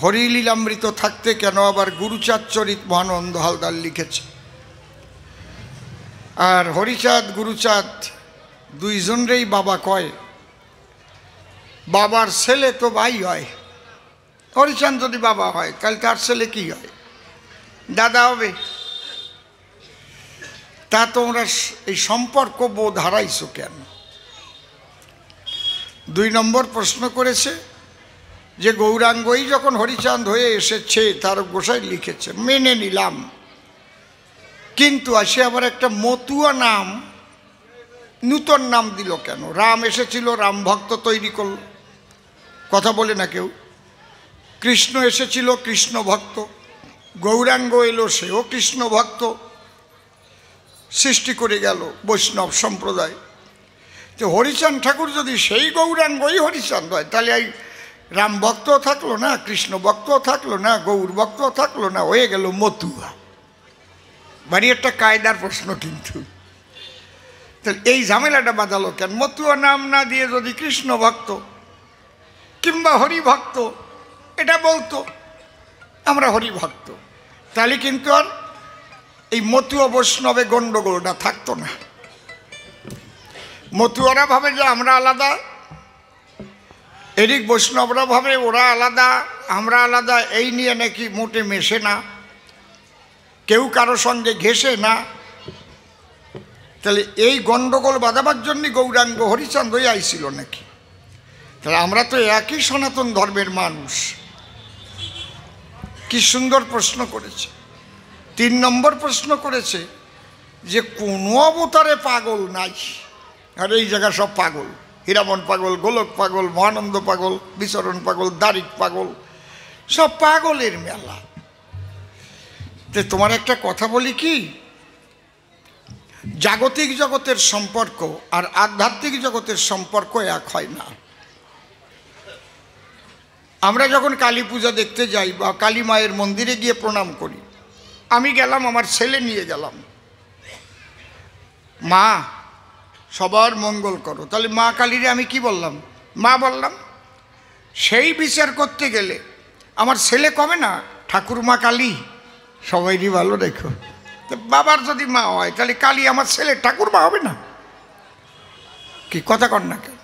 হরিলীলামৃত থাকতে কেন আবার গুরুচাঁদ চরিত মহানন্দ হালদার লিখেছে। আর হরিচাঁদ গুরুচাঁদ দুইজনেরই বাবা কয়, বাবার ছেলে তো ভাই হয়। হরিচাঁদ যদি বাবা হয় তাহলে তার ছেলে কি হয়? দাদা হবে। তা তোমরা এই সম্পর্ক বোধ হারাইছো কেন? 2 নম্বর প্রশ্ন করেছে যে গৌরাঙ্গই যখন হরিচাঁদ হয়ে এসেছে, তার গোসাই লিখেছে মেনে নিলাম, কিন্তু আসে আবার একটা মতুয়া নাম, নূতন নাম দিল কেন? রাম এসেছিল, রাম ভক্ত তৈরি করল, কথা বলে না কেউ। কৃষ্ণ এসেছিল, কৃষ্ণ ভক্ত। গৌরাঙ্গ এলো, সেও কৃষ্ণ ভক্ত, সৃষ্টি করে গেল বৈষ্ণব সম্প্রদায়। তো হরিচাঁদ ঠাকুর যদি সেই গৌরাঙ্গই হরিচাঁদ হয়, তাহলে এই রাম ভক্তও থাকলো না, কৃষ্ণ ভক্তও থাকলো না, গৌর ভক্তও থাকলো না, হয়ে গেল মতুয়া। বাড়ি একটা কায়দার প্রশ্ন কিন্তু। তাহলে এই ঝামেলাটা বাঁধালো কেন? মতুয়া নাম না দিয়ে যদি কৃষ্ণ ভক্ত কিংবা হরিভক্ত এটা বলতো, আমরা হরিভক্ত, তাহলে কিন্তু আর এই মতুয়া বৈষ্ণবে গণ্ডগোলটা থাকতো না। মতুয়ারা ভাবে যে আমরা আলাদা, এদিক বৈষ্ণবরা ভাবে ওরা আলাদা, আমরা আলাদা, এই নিয়ে নাকি মোটে মেশে না, কেউ কারো সঙ্গে ঘেঁষে না। তাহলে এই গণ্ডগোল বাঁধাবার জন্যই গৌরাঙ্গ হরিচাঁদ হয়ে আইছিল নাকি? তাহলে আমরা তো একই সনাতন ধর্মের মানুষ। কি সুন্দর প্রশ্ন করেছে। 3 নম্বর প্রশ্ন করেছে যে কোনো অবতারে পাগল নাই, আর এই জায়গা সব পাগল। হীরামন পাগল, গোলক পাগল, মহানন্দ পাগল, বিচরণ পাগল, দারিক পাগল, সব পাগলের মেলা। তো তোমার একটা কথা বলি কি, জাগতিক জগতের সম্পর্ক আর আধ্যাত্মিক জগতের সম্পর্ক এক হয় না। আমরা যখন কালী পূজা দেখতে যাই বা কালী মায়ের মন্দিরে গিয়ে প্রণাম করি, আমি গেলাম, আমার ছেলে নিয়ে গেলাম, মা সবার মঙ্গল করো, তাহলে মা কালীরে আমি কি বললাম? মা বললাম। সেই বিচার করতে গেলে আমার ছেলে কবে না ঠাকুর মা কালী সবাইরই ভালো রেখো। তো বাবার যদি মা হয় তাহলে কালী আমার ছেলে ঠাকুর মা হবে না? কি কথা কর না কেন?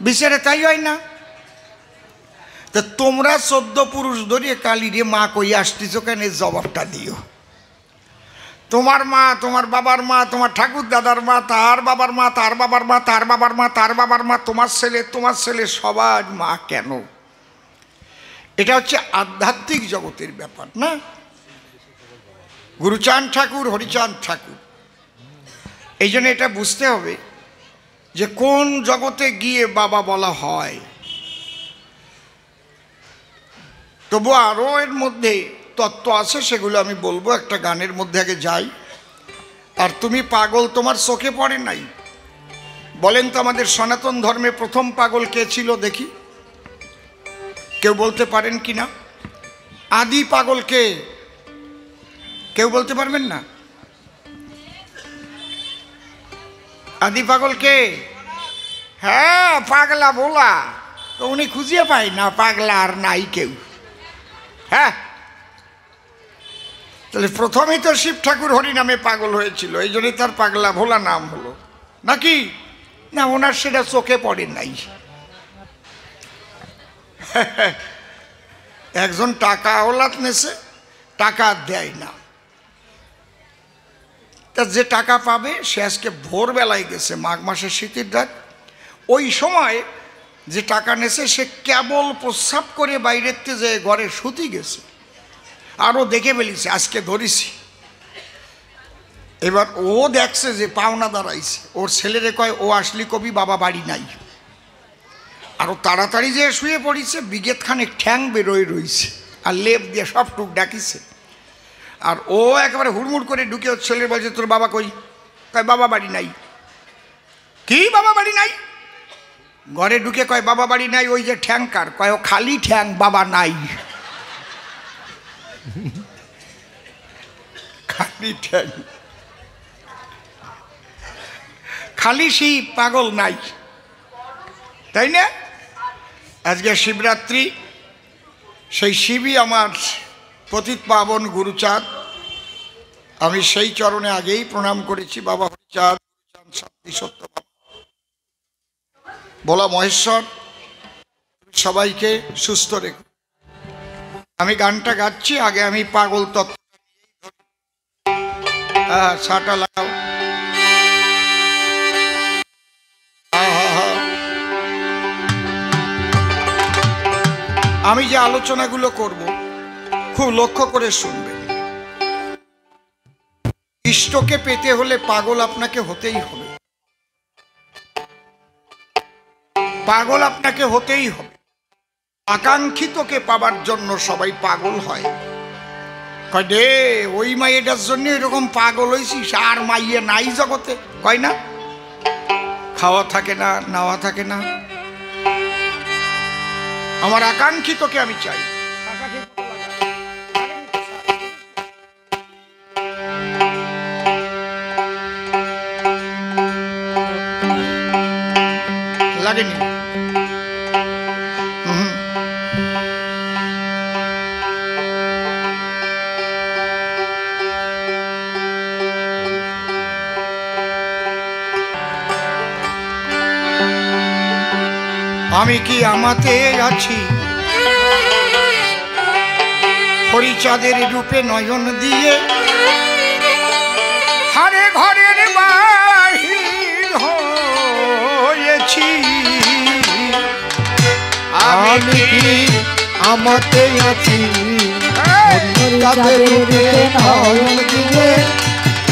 বিচারে তাই হয় না? তা তোমরা 14 পুরুষ ধরিয়ে কালীরে মা কই আসতেছ কেন? জবাবটা দিও। তোমার মা, তোমার বাবার মা, তোমার ঠাকুর দাদার মা, তার বাবার মা, তার বাবার মা, তার বাবার মা, তার বাবার মা, তোমার ছেলে সবার মা কেন? এটা হচ্ছে আধ্যাত্মিক জগতের ব্যাপার না? গুরুচাঁদ ঠাকুর, হরিচাঁদ ঠাকুর, এই জন্য এটা বুঝতে হবে যে কোন জগতে গিয়ে বাবা বলা হয়। তবু আরও এর মধ্যে তত্ত্ব আছে, সেগুলো আমি বলবো। একটা গানের মধ্যে আগে যাই। আর তুমি পাগল তোমার চোখে পড়ে নাই? বলেন তো আমাদের সনাতন ধর্মে প্রথম পাগল কে ছিল দেখি? কেউ বলতে পারেন কি না? আদি পাগল কে? কেউ বলতে পারবেন না? আদি পাগল কে? হ্যাঁ, পাগলা ভোলা। তো উনি খুঁজিয়ে পায় না, পাগলা আর নাই কেউ। হ্যাঁ, তাহলে প্রথমেই তো শিব ঠাকুর হরি নামে পাগল হয়েছিল, এই জন্যই তার পাগলা ভোলা নাম হলো নাকি? না, ওনার সেটা চোখে পড়ে নাই। একজন টাকা আওলাদ নেছে, টাকা দেয় না, তা যে টাকা পাবে সে আজকে ভোরবেলায় গেছে, মাঘ মাসের শীতের রাত, ওই সময় যে টাকা নেছে সে কেবল প্রস্রাব করে বাইরের যে ঘরে শুতে গেছে, আরও দেখে ফেলিছে আজকে ধরেছি। এবার ও দেখছে যে পাওনা দাঁড়াইছে, ওর ছেলেরে কয় ও আসলি কবি বাবা বাড়ি নাই। আরও তাড়াতাড়ি যে শুয়ে পড়িছে, বিগেত খানেক ঠ্যাং বেরোয় রইছে আর লেপ দিয়ে সব টুক ডাকিছে। আর ও একেবারে হুড়মুড় করে ঢুকে ওর ছেলে বলছে তোর বাবা কই? কয় বাবা বাড়ি নাই। কি বাবা বাড়ি নাই? ঘরে ঢুকে কয় বাবা বাড়ি নাই। ওই যে ঠ্যাং কার? কয় ও খালি ঠ্যাং, বাবা নাই। খালি ঠ্যাং, খালি শিব, পাগল নাই, তাই না? আজকে শিবরাত্রি, সেই শিবই আমার পতিত পাবন গুরুচাঁদ। আমি সেই চরণে আগেই প্রণাম করেছি। বাবা হরিচাঁদ, গুরুচাঁদ, শান্তি সত্য বলা মহেশ্বর সবাইকে সুস্থ রেখো। আমি গানটা গাচ্ছি, আগে আমি পাগল তত্ত্ব ছাটা লাগাও। আমি যে আলোচনাগুলো করব খুব লক্ষ্য করে শুনবেন। ইষ্টকে পেতে হলে পাগল আপনাকে হতেই হবে, পাগল আপনাকে হতেই হবে। আকাঙ্ক্ষিতকে পাবার জন্য সবাই পাগল হয়। কয় রে ওই মাইয়েটার জন্য এরকম পাগল হয়েছিস, আর মাইয়ে নাই জগতে, কয় না? খাওয়া থাকে না, নাওয়া থাকে না। আমার আকাঙ্ক্ষিতকে আমি চাই। লাগেনি আমি কি আমাতে আছি হরিচাঁদের রূপে নয়ন দিয়ে, হারে ঘরের বাহির হয়েছি। আমি কি আমাতে আছি হরিচাঁদের রূপে নয়ন দিয়ে,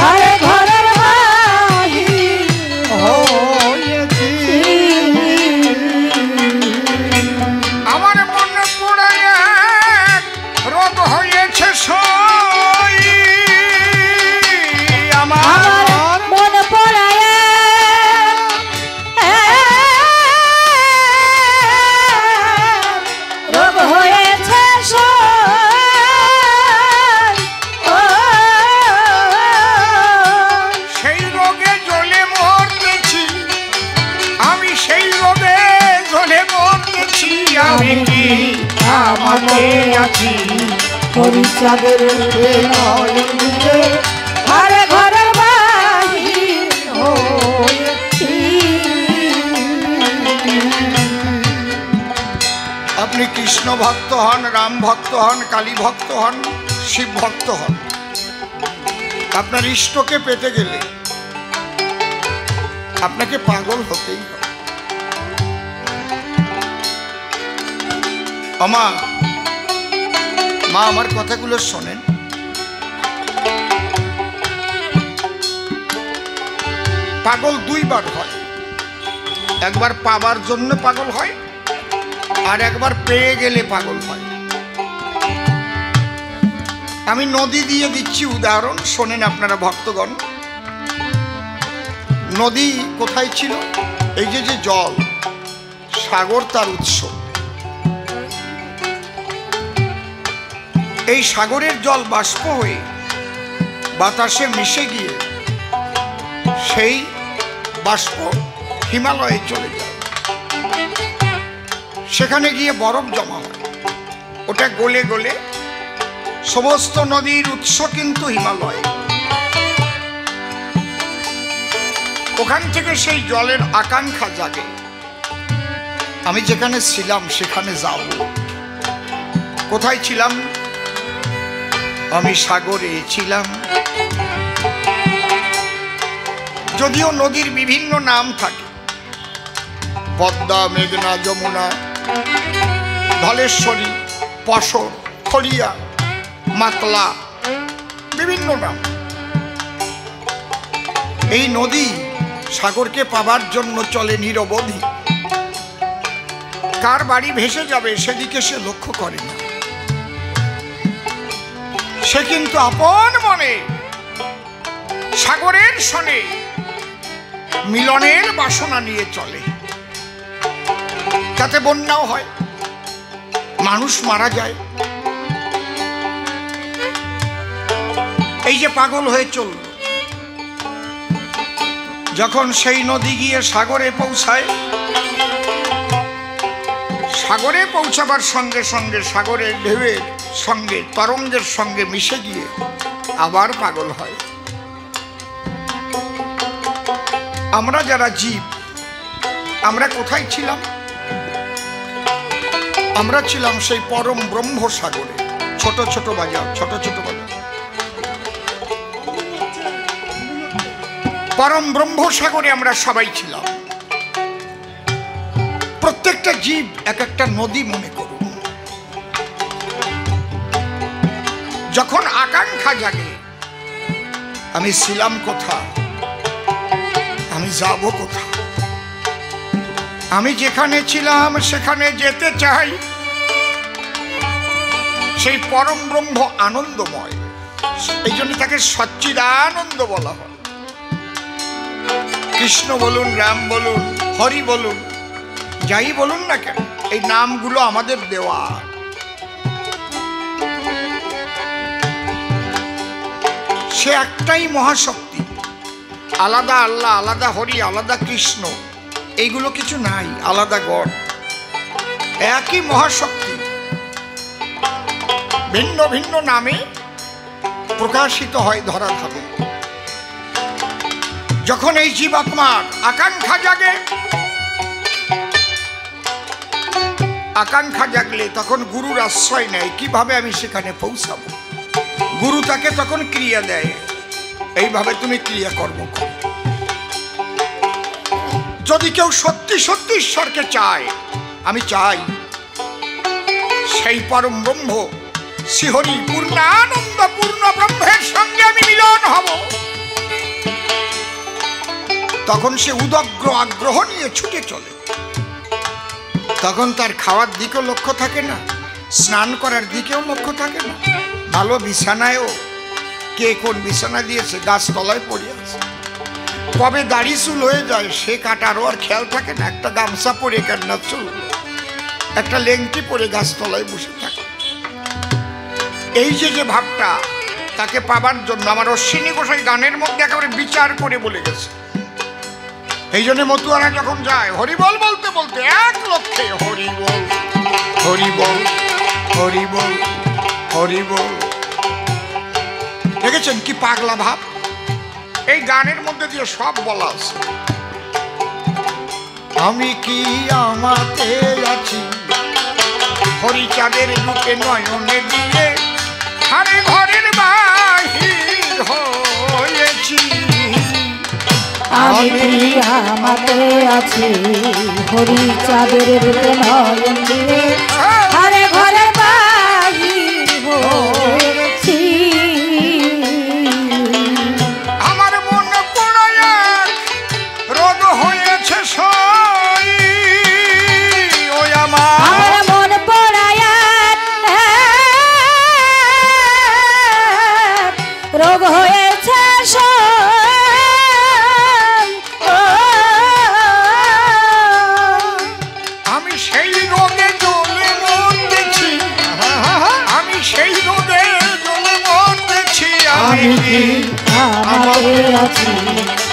হারে ঘরের বাহির হয়েছি। আমার মন পোড়ায় রোগ হয়েছে সই, আমার মন পোড়ায় রোগ হয়েছে সেই রোগে জ্বলে মরতেছি, আমি সেই রোগে জ্বলে মরতেছি। আমি কি আমাতে আছি হরিচাঁদের রূপে নয়ন দিয়ে, হারে ঘরের বাহির হয়েছি। আপনি কৃষ্ণ ভক্ত হন, রাম ভক্ত হন, কালী ভক্ত হন, শিব ভক্ত হন, আপনার ইষ্টকে পেতে গেলে আপনাকে পাগল হতেই হবে। মা আমার কথাগুলো শোনেন। পাগল দুইবার হয়, একবার পাবার জন্য পাগল হয়, আর একবার পেয়ে গেলে পাগল হয়। আমি নদী দিয়ে দিচ্ছি উদাহরণ, শোনেন আপনারা ভক্তগণ। নদী কোথায় ছিল? এই যে জল, সাগর তার উৎস। এই সাগরের জল বাষ্প হয়ে বাতাসে মিশে গিয়ে সেই বাষ্প হিমালয়ে চলে যায়, সেখানে গিয়ে বরফ জমা হয়, ওটা গলে গলে সমস্ত নদীর উৎস কিন্তু হিমালয়। ওখান থেকে সেই জলের আকাঙ্ক্ষা জাগে, আমি যেখানে ছিলাম সেখানে যাব। কোথায় ছিলাম? আমি সাগরে ছিলাম। যদিও নদীর বিভিন্ন নাম থাকে, পদ্মা, মেঘনা, যমুনা, ধলেশ্বরী, পশর, খড়িয়া, মাতলা, বিভিন্ন নাম। এই নদী সাগরকে পাবার জন্য চলে নিরবধি। কার বাড়ি ভেসে যাবে সেদিকে সে লক্ষ্য করে না, সে কিন্তু আপন মনে সাগরের সনে মিলনের বাসনা নিয়ে চলে। তাতে বন্যাও হয়, মানুষ মারা যায়। এই যে পাগল হয়ে চলল, যখন সেই নদী গিয়ে সাগরে পৌঁছায়, সাগরে পৌঁছাবার সঙ্গে সঙ্গে সাগরের ঢেউয়ের সঙ্গে তরঙ্গের সঙ্গে মিশে গিয়ে আবার পাগল হয়। আমরা যারা জীব, আমরা কোথায় ছিলাম? আমরা ছিলাম সেই পরম ব্রহ্ম সাগরে। ছোট ছোট বাজাও, ছোট ছোট বাজাও। পরম ব্রহ্ম সাগরে আমরা সবাই ছিলাম। প্রত্যেকটা জীব এক একটা নদী মনে করুন। যখন আকাঙ্ক্ষা জাগে আমি ছিলাম কোথা, আমি যাব কোথা, আমি যেখানে ছিলাম সেখানে যেতে চাই, সেই পরম ব্রহ্ম আনন্দময়। এই জন্য তাকে সচ্চিদানন্দ বলা হয়। কৃষ্ণ বলুন, রাম বলুন, হরি বলুন, যাই বলুন না কেন, এই নামগুলো আমাদের দেওয়া। সে একটাই মহাশক্তি। আলাদা আল্লাহ, আলাদা হরি, আলাদা কৃষ্ণ, এইগুলো কিছু নাই। আলাদা গড, একই মহাশক্তি, ভিন্ন ভিন্ন নামে প্রকাশিত হয় ধরাধামে। যখন এই জীবাত্মার আকাঙ্ক্ষা জাগে, আকাঙ্ক্ষা জাগলে তখন গুরুর আশ্রয় নেয়। কিভাবে আমি সেখানে পৌঁছাবো? গুরু তাকে তখন ক্রিয়া দেয়, এইভাবে তুমি ক্রিয়াকর্ম করো। যদি কেউ সত্যি সত্যি ঈশ্বরকে চায়, আমি চাই সেই পরম ব্রহ্ম শ্রীহরি পূর্ণানন্দ পূর্ণ ব্রহ্মের সঙ্গে আমি মিলন হব, তখন সে উদগ্র আগ্রহ নিয়ে ছুটে চলে। তখন তার খাওয়ার দিকেও লক্ষ্য থাকে না, স্নান করার দিকেও লক্ষ্য থাকে না, ভালো বিছানায়ও কে কোন বিছানা দিয়েছে গাছতলায় পড়ে আছে। কবে দাড়ি চুল হয়ে যায় সে কাটারও আর খেয়াল থাকে না। একটা গামছা পরে কান্না চুল, একটা লেংটি পরে গাছতলায় বসে থাকে। এই যে যে ভাবটা, তাকে পাবার জন্য আমার অশ্বিনী গোসাই গানের মধ্যে একেবারে বিচার করে বলে গেছে। এই জন্য মতুয়ারা যখন যায় হরিবল বলতে বলতে এক লক্ষ্যে হরিবল হরিবল হরিবল হরিবল। দেখেছেন কি পাগলা ভাব? এই গানের মধ্যে দিয়ে সব বলা আছে। আমি কি আমাতে আছি হরিচাঁদের রূপে নয়নে দিয়ে, আরে ঘরের বাহির হয়েছি। আমি কি আমাতে আছি হরিচাঁদের রূপে নয়ন দিয়ে, আরে ঘরের বাহির হয়েছি। আমার মন পোড়ায় রোগ হয়েছে সই, ওই আমার মন পোড়ায় রোগ হয়েছে আমি সেই রোগে জ্বলে মরতেছি, আমি সেই রোগে জ্বলে মরতেছি। আমি কি আমাতে আছি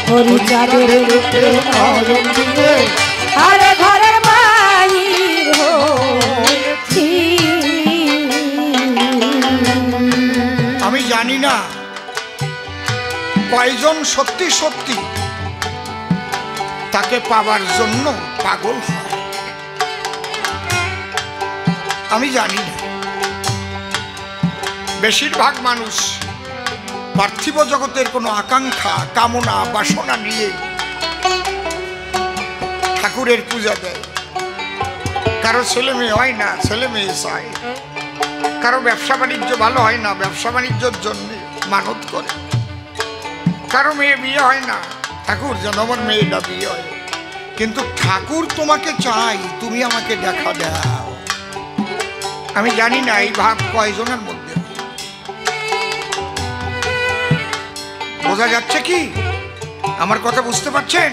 হরিচাঁদের রূপে নয়ন দিয়ে, আরে ঘরের বাহির হয়েছি। আমি জানি না কয়জন সত্যি সত্যি তাকে পাবার জন্য পাগল হয়, আমি জানি না। বেশিরভাগ মানুষ পার্থিব জগতের কোনো আকাঙ্ক্ষা কামনা বাসনা নিয়ে ঠাকুরের পূজা দেয়। কারো ছেলে মেয়ে হয় না, ছেলে মেয়ে চায়। কারো ব্যবসা বাণিজ্য ভালো হয় না, ব্যবসা বাণিজ্যের জন্য মানত করে। কারো মেয়ে বিয়ে হয় না, ঠাকুর যেন আমার মেয়েটা বিয়ে হয়। কিন্তু ঠাকুর তোমাকে চাই, তুমি আমাকে দেখা দাও। আমি জানি না এই ভাব কয়জনের মধ্যে। বোঝা যাচ্ছে কি? আমার কথা বুঝতে পারছেন?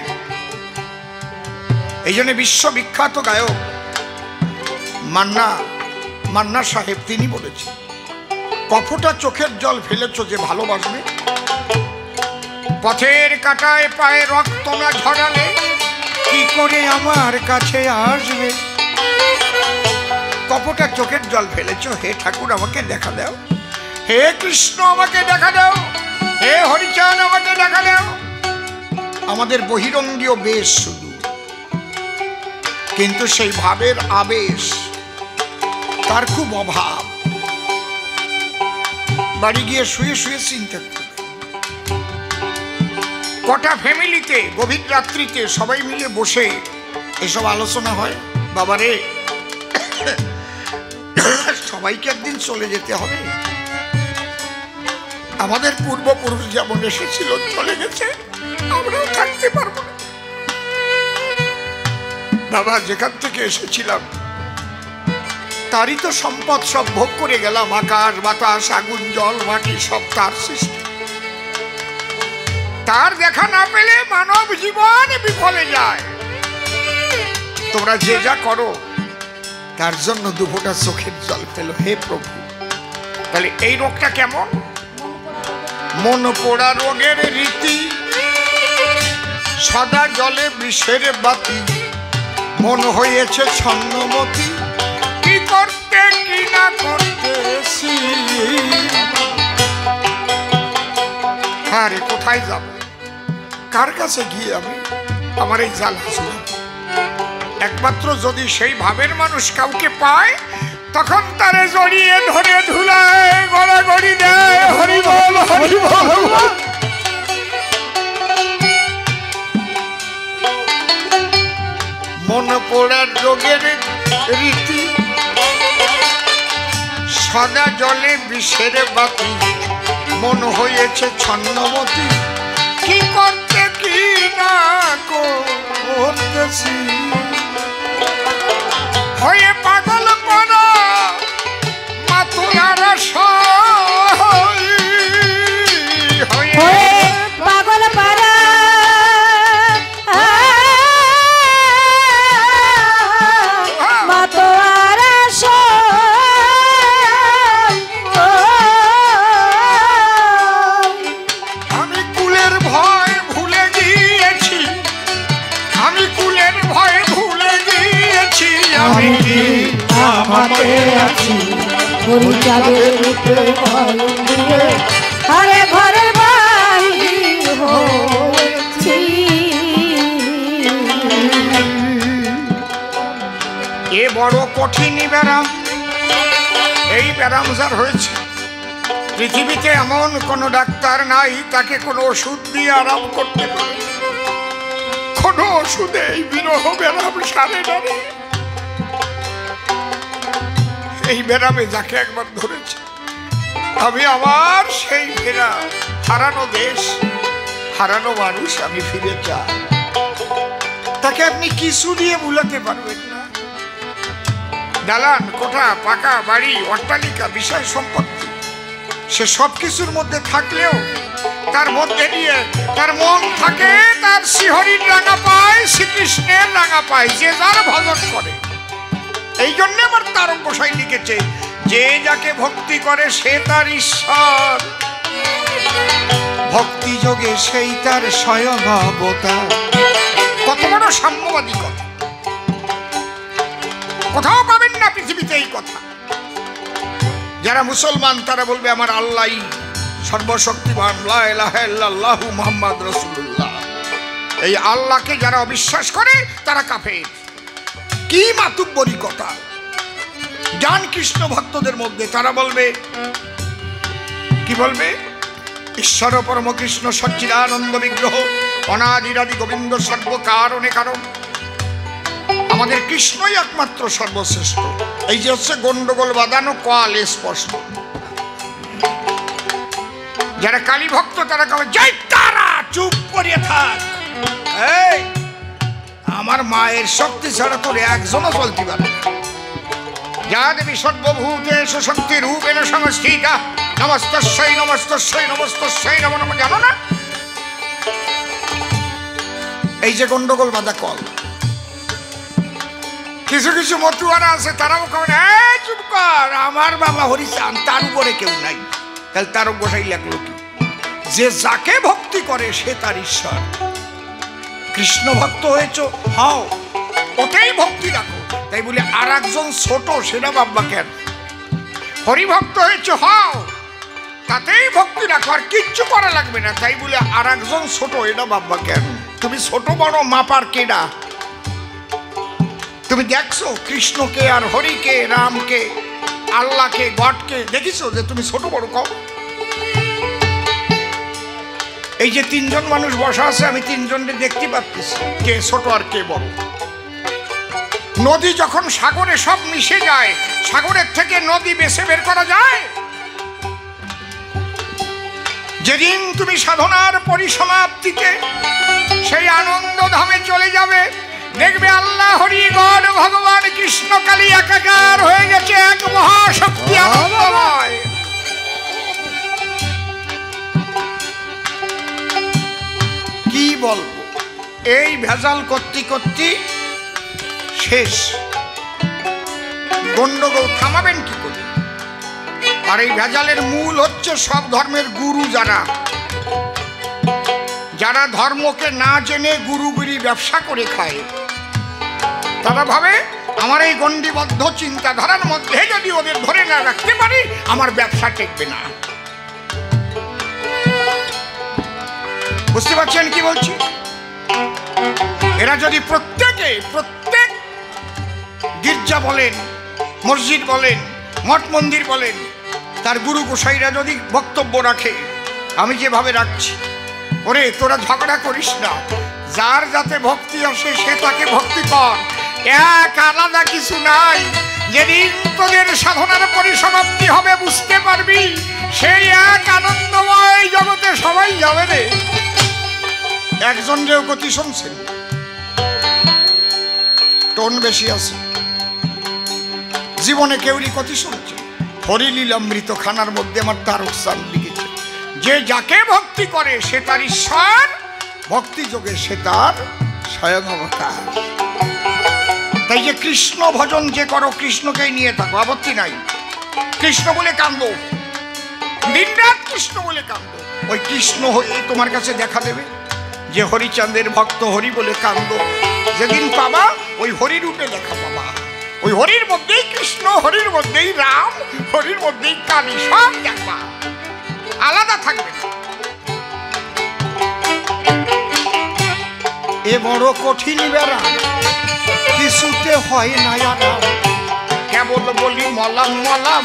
এই জন্য বিশ্ববিখ্যাত গায়ক মান্না সাহেব তিনি বলেছেন, কফটা চোখের জল ফেলেছ যে ভালোবাসবে, পথের কাটায় পায়ে রক্ত না ঝরালে কি করে আমার কাছে আসবে। কপটা চোখের জল ফেলেছ, হে ঠাকুর আমাকে দেখা দাও, হে কৃষ্ণ আমাকে দেখা দাও, হে হরিচাঁদ আমাকে দেখা দাও। আমাদের বহিরঙ্গীয় বেশ শুধু, কিন্তু সেই ভাবের আবেশ তার খুব অভাব। বাড়ি গিয়ে শুয়ে শুয়ে চিন্তা করবে, কটা ফ্যামিলিতে গভীর রাত্রিতে সবাই মিলে বসে এসব আলোচনা হয়, বাবারে সবাইকে একদিন চলে যেতে হবে, আমাদের পূর্বপুরুষ যেমন এসেছিল চলে গেছে, আমরাও থাকতে পারবো না। বাবা যেখান থেকে এসেছিলাম তারই তো সম্পদ সব ভোগ করে গেলাম, আকাশ বাতাস আগুন জল মাটি সব তার সৃষ্টি। তার দেখা না পেলে মানব জীবন বিফলে যায়। তোমরা যে যা করো তার জন্য দুফোঁটা চোখের জল ফেলো, হে প্রভু। তাহলে এই রোগটা কেমন? মন পোড়া রোগের রীতি, সদা জলে বিষের বাতি, মন হয়েছে ছন্নমতি, কি করতে কি না করতেছি। আরে কোথায় যাব, কার কাছে গিয়ে আমি আমার এই জাল হাসলাম? একমাত্র যদি সেই ভাবের মানুষ কাউকে পায়, তখন তারে জড়িয়ে ধরে ধুলায় গড়াগড়ি দেয়, হরি বল হরি বল। মন পোড়ার রোগের রীতি, সদা জলে বিষের বাতি, মন হয়েছে ছন্নমতি, কি করতে কি না করতেছি। হয়ে পাগল করা মাতুলার হয়ে পাগল পারা আমি কুলের ভয় ভুলে গিয়েছি, আমি কুলের ভয় ভুলে গিয়েছি, আমি আমাকে আছি পরিচারের রূপে নয়ন দিয়ে, আরে ঘরের বাহির হয়েছি। এ বড় কঠিন ব্যারাম, এই ব্যারাম যার হয়েছে, পৃথিবীতে এমন কোনো ডাক্তার নাই তাকে কোনো ওষুধ দিয়ে আরাম করতে পারে। কোনো ওষুধে এই বিরহ ব্যারাম সারে না রে। এই ব্যারামে যাকে একবার ধরেছে, আমি আমার সেই ফেরা হারানো দেশ, হারানো মানুষ আমি ফিরে চাই। তাকে আপনি কিছু দিয়ে ভুলাতে পারবেন না। দালান কোঠা, পাকা বাড়ি, অট্টালিকা, বিষয় সম্পত্তি, সে সব কিছুর মধ্যে থাকলেও তার মধ্যে দিয়ে তার মন থাকে তার শ্রীহরির রাঙা পায়, শ্রীকৃষ্ণের রাঙা পায়, যে যার ভজন করে। এই জন্য আমার তারক গোসাই লিখেছে, যে যাকে ভক্তি করে সে তার ঈশ্বর, ভক্তি যোগে সেই তার স্বয়ং অবতার। কত বড় সাম্যবাদী কথা, কোথাও পাবেন না পৃথিবীতে এই কথা। যারা মুসলমান তারা বলবে আমার আল্লাহই সর্বশক্তিমান, লা ইলাহা ইল্লাল্লাহু মুহাম্মদ রাসূলুল্লাহ। এই আল্লাহকে যারা অবিশ্বাস করে তারা কাফের। কি মাতুব্বরি কথা! জান কৃষ্ণ ভক্তদের মধ্যে তারা বলবে, কি বলবে? ঈশ্বর পরম কৃষ্ণ সচ্চিদানন্দ বিগ্রহ, অনাদিরাদি গোবিন্দ সর্বকারণে কারণ। আমাদের কৃষ্ণই একমাত্র সর্বশ্রেষ্ঠ। এই যে হচ্ছে গন্ডগোল বাঁধানো কল স্পষ্ট। যারা কালী ভক্ত তারা কবে জয় তারা, চুপ করে থাক। এই আমার মায়ের শক্তি ছাড়া তোর একজনও চলতে পারে না। যা দেবী সর্বভূতেষু শক্তি রূপেণ সংস্থিতা, নমস্তস্যৈ নমস্তস্যৈ নমস্তস্যৈ নমো নমঃ। জানো না এই যে গন্ডগোল বাঁধা কল, কিছু কিছু মতুয়ারা আছে তারাও কবে চুপ কর, আমার বাবা হরিচাঁদ, তার উপরে কেউ নাই। তাহলে তারক গোসাই লাগলো কি? যে যাকে ভক্তি করে সে তার ঈশ্বর। কৃষ্ণ ভক্ত হয়েছ, হও, ওতেই ভক্তি রাখো। তাই বলে আর একজন ছোট সেটা ভাববা কেন? হরিভক্ত হয়েছে হও, তাতেই ভক্তি রাখো, আর কিচ্ছু করা লাগবে না। তাই বলে আর একজন ছোট এটা ভাববা কেন? তুমি ছোট বড় মাপার কেডা? তুমি দেখছো কৃষ্ণকে আর হরিকে, রামকে, আল্লাহকে, গডকে দেখিছো যে তুমি ছোট বড় কও? এই যে তিনজন মানুষ বসা আছে, আমি তিনজনকে দেখতে পাচ্ছি কে ছোট আর কে বড়। নদী যখন সাগরে সব মিশে যায়, সাগরের থেকে নদী বেছে বের করা যায়? যেদিন তুমি সাধনার পরিসমাপ্তিতে সেই আনন্দ ধামে চলে যাবে, দেখবে আল্লাহ, হরি, গড, ভগবান কৃষ্ণ, কালী একাকার হয়ে গেছে এক মহাশক্তি আনন্দময়। কি বলবো, এই ভেজাল করতে করতে শেষ। গন্ডগোল থামাবেন কি করে? আর এই ভেজালের মূল হচ্ছে সব ধর্মের গুরু, যারা ধর্মকে না জেনে গুরুগিরি ব্যবসা করে খায়। তারা ভাবে আমার এই গণ্ডিবদ্ধ চিন্তাধারার মধ্যে যদি ওদের ধরে না রাখতে পারি, আমার ব্যবসা টিকবে না। বুঝতে পারছেন কি বলছি? এরা যদি প্রত্যেক গির্জা বলেন, মসজিদ বলেন, মঠ মন্দির বলেন, তার গুরু গোসাইরা যদি বক্তব্য রাখে, আমি যেভাবে রাখছি, ওরে তোরা ঝগড়া করিস না, যার যাতে ভক্তি আসে সে তাকে ভক্তি কর, এক আলাদা কিছু নাই। যেদিন তোদের সাধনার পরিসমাপ্তি হবে বুঝতে পারবি, সেই এক আনন্দময় জগতে সবাই যাবে রে। একজন যে গতি শুনছেন, টোন বেশি আছে, জীবনে কেউরি গতি শুনছে। হরিলীলামৃত খানার মধ্যে আমার তারক স্থান লিখেছে, যে যাকে ভক্তি করে সে তার ঈশ্বর, ভক্তি যোগে সে তার স্বয়ং অবতার। তাই যে কৃষ্ণ ভজন যে করো, কৃষ্ণকেই নিয়ে থাকো, আপত্তি নাই। কৃষ্ণ বলে কাঁদো, দিনরাত কৃষ্ণ বলে কাঁদো, ওই কৃষ্ণ হয়ে তোমার কাছে দেখা দেবে। যে হরিচাঁদের ভক্ত, হরি বলে কাঁদো, যেদিন পাবা ওই হরি রূপে দেখা পাবা। ওই হরির মধ্যেই কৃষ্ণ, হরির মধ্যেই রাম, হরির মধ্যেই কালী, সব দেখবা, আলাদা থাকবে না। এ বড় কঠিন বেড়া, কিছুতে হয় না আরাম, কেবল বলি মলাম মলাম,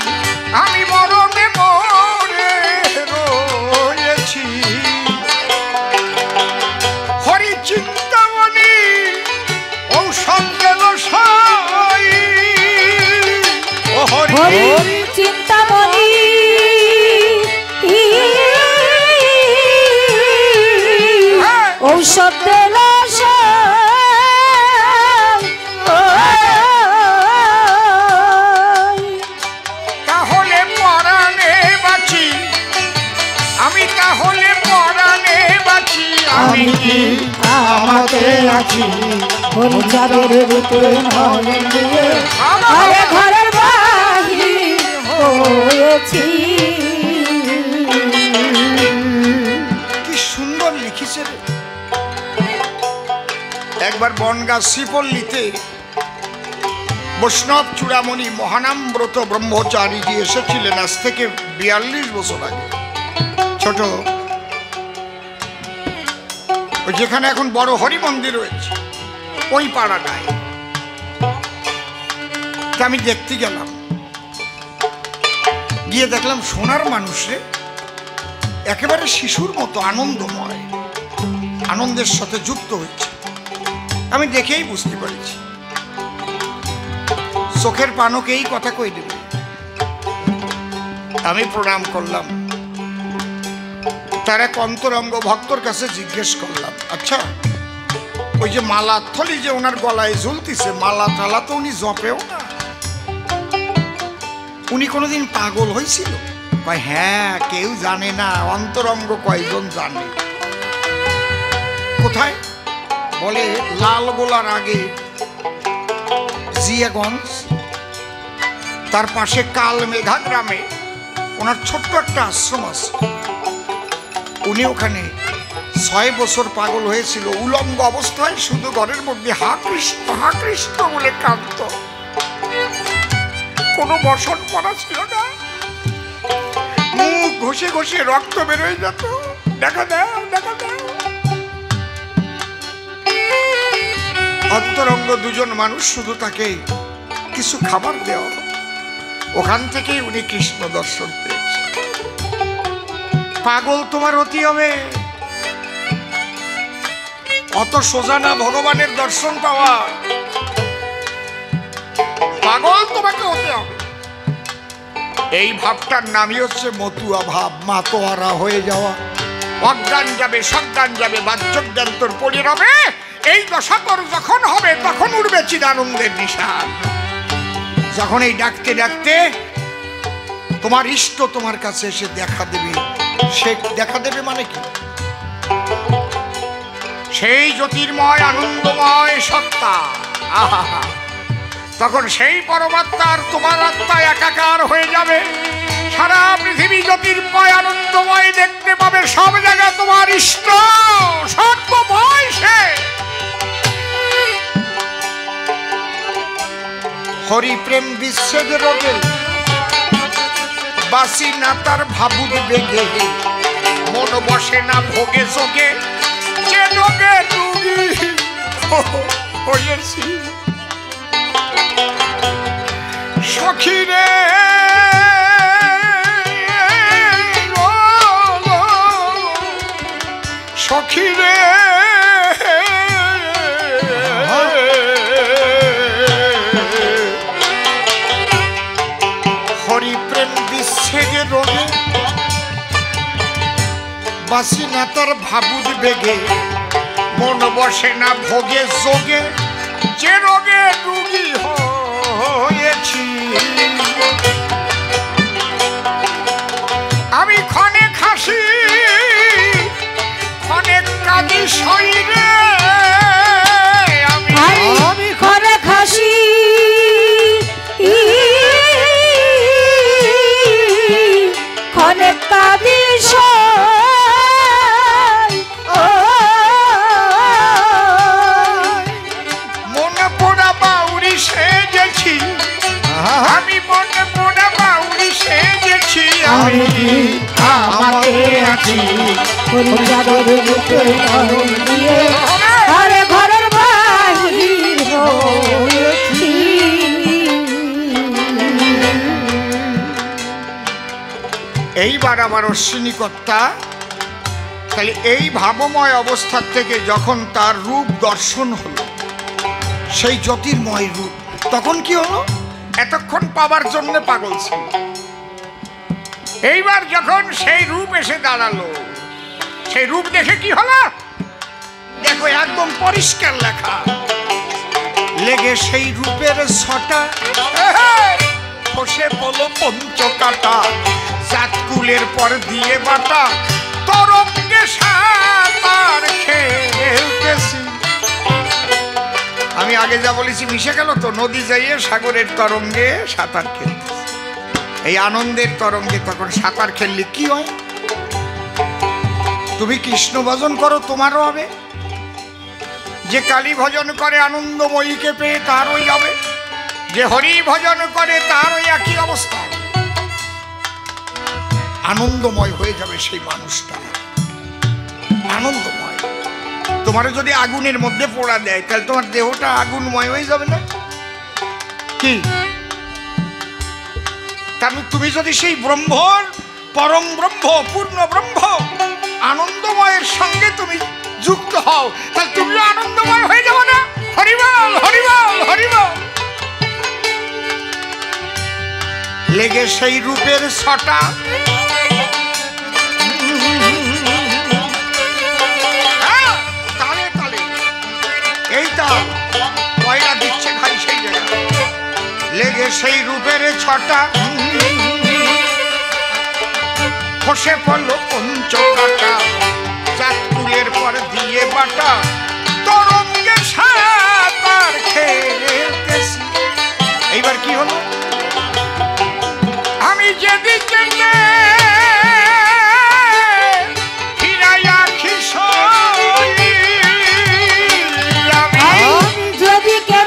আমি মরণে মরে রয়েছি। হরি চিন্তামণি ঔষধ গেল সাই, ও হরি চিন্তামণি ঔষধ দিল সাই। তাহলে পরাণে বাঁচি আমি, তাহলে পরাণে বাঁচি আমি, আমাকে আছি হরিচাঁদের রূপে নয়ন দিয়ে, আরে ঘরের বাহির হয়েছি। কি সুন্দর লিখেছে রে। একবার বনগাঁ শ্রীপল্লীতে বৈষ্ণব চূড়ামণি মহানামব্রত ব্রহ্মচারীজি এসেছিলেন আজ থেকে 42 বছর আগে। ছোট যেখানে এখন বড় হরি মন্দির রয়েছে, ওই পাড়াটায় আমি দেখতে গেলাম। গিয়ে দেখলাম সোনার মানুষে একেবারে শিশুর মতো আনন্দময়, আনন্দের সাথে যুক্ত হচ্ছে। আমি দেখেই বুঝতে পারছি চোখের পানকে এই কথা কই দেবে। আমি প্রণাম করলাম, তার এক অন্তরঙ্গ ভক্তর কাছে জিজ্ঞেস করলাম, আচ্ছা ওই যে মালা থলি যে ওনার গলায় ঝুলতিছে, মালা টালা তো উনি জপেও না, উনি কোনোদিন পাগল হয়েছিল? কয় হ্যাঁ, কেউ জানে না, অন্তরঙ্গ কয়জন জানে। কোথায়? বলে লালগোলার আগে জিয়াগঞ্জ, তার পাশে কালমেঘা গ্রামে ওনার ছোট্ট একটা আশ্রম আছে। উনি ওখানে 6 বছর পাগল হয়েছিল, উলঙ্গ অবস্থায় শুধু ঘরের মধ্যে হা কৃষ্ণ বলে কাঁদত। কোনো বসন পড়া ছিল না, মুখ ঘষে ঘষে রক্ত বেরোয় যেত। দেখা দাও, দেখা দাও। অন্তরঙ্গ দুজন মানুষ, শুধু তাকে কিছু খাবার দেওয়া, ওখান থেকেই উনি কৃষ্ণ দর্শন পেয়েছেন। পাগল তোমার হতে হবে, অত সোজা না ভগবানের দর্শন পাওয়া। পাগল তোমাকে হতে হবে। এই ভাবটার নামই হচ্ছে মতুয়া ভাব, মাতোয়ারা হয়ে যাওয়া। অজ্ঞান যাবে, সজ্ঞান যাবে, বাহ্যক জ্ঞান তোর পড়ে রবে। এই দশা তোর যখন হবে, তখন উঠবে চিদানন্দের নিশান। যখন এই ডাকতে ডাকতে তোমার ইষ্ট তোমার কাছে এসে দেখা দেবে। সে দেখা দেবে মানে কি? সেই জ্যোতির্ময় আনন্দময় সত্তা, আহা, তখন সেই পরমাত্মার তোমার আত্মা একাকার হয়ে যাবে। সারা পৃথিবী জ্যোতির্ময় আনন্দময় দেখতে পাবে, সব জায়গায় তোমার ইষ্ট সর্বময়। সে হরি প্রেম বিচ্ছেদ রোগে, বাসি না তার ভাবুক বেগে, মন বসে না ভোগে চোগে, যে রোগে রোগী হয়েছি। সখী রে সখী রে, হরি প্রেম বিচ্ছেদে রোগে, বাসি না তার ভাবুক বেগে, মন বসে না ভোগে যোগে, যে রোগে রোগী হয়েছি। আমি ক্ষণে খাসি, ক্ষণে কাঁদি শরীরে, আমি ক্ষণে খাসি, ক্ষণে কাঁদি মনে পোড়া বাউরি সেজেছি, আমি মনে পোড়া বাউরি সেজেছি। আমি কি আমাকে আছি পরিচারের রূপে নয়ন দিয়ে, আরে ঘরের বাহির হয়েছি। এইবার আমার অশ্বিনী কর্তা তাহলে এই ভাবময় অবস্থার থেকে যখন তার রূপ দর্শন হলো, সেই জ্যোতির্ময় রূপ, তখন কি হলো? এতক্ষণ পাবার জন্য পাগল ছিল, এইবার যখন সেই রূপ এসে দাঁড়ালো, সেই রূপ দেখে কি হলো? দেখো একদম পরিষ্কার লেখা, লেগে সেই রূপের ছটা, খসে পড়লো পঞ্চকাটা, চাঁদকুলের পর দিয়ে বাটা, তরঙ্গে সাঁতার খেলতেছি। আমি আগে যা বলেছি মিশে গেল তো, নদী যাইয়ে সাগরের তরঙ্গে সাঁতার খেলতেছি। এই আনন্দের তরঙ্গে তখন সাঁতার খেললে কি হয়? তুমি কৃষ্ণ ভজন করো, তোমারও হবে। যে কালী ভজন করে আনন্দময়ীকে পেয়ে তারই হবে, যে হরি ভজন করে তারই একই অবস্থা, আনন্দময় হয়ে যাবে সেই মানুষটা, আনন্দময়। তোমার যদি আগুনের মধ্যে পোড়া দেয়, তাহলে তোমার দেহটা আগুনময় হয়ে যাবে না কি? কারণ তুমি যদি সেই ব্রহ্মর, পরম ব্রহ্ম, পূর্ণ ব্রহ্ম, আনন্দময়ের সঙ্গে তুমি যুক্ত হও, তাহলে তুমিও আনন্দময় হয়ে যাবে না? হরিবল হরিবল হরিবল। লেগে সেই রূপের ছটা, তালে তালে এই তাল পয়লা দিচ্ছে ভাই সেই জায়গা, লেগে সেই রূপের ছটা, খসে পড়লো পঞ্চকাটা, চাঁদকুলের পর দিয়ে বাটা, তরঙ্গে সাঁতার খেলতেছি। এইবার কি হলো? আমি যেদিকে ফিরাইয়া খিসই, আমি যেদিকে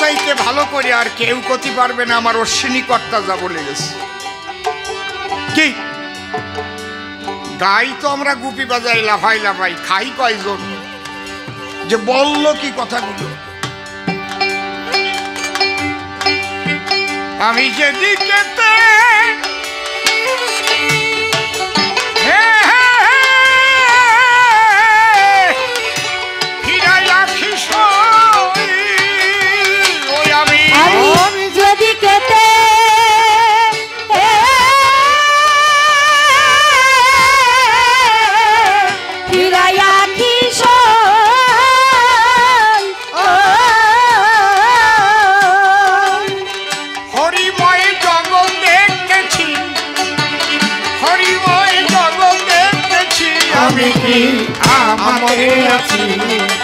চাইতে ভালো করে আর কেউ করতে পারবে না, আমার অশ্বিনী কর্তা যা বলে গেছে। কি গাই তো আমরা গুপি বাজাই লাফাই লাফাই, খাই কয়জন, যে বললো কি কথাগুলো। আমি যেদিকে আমাকে আছি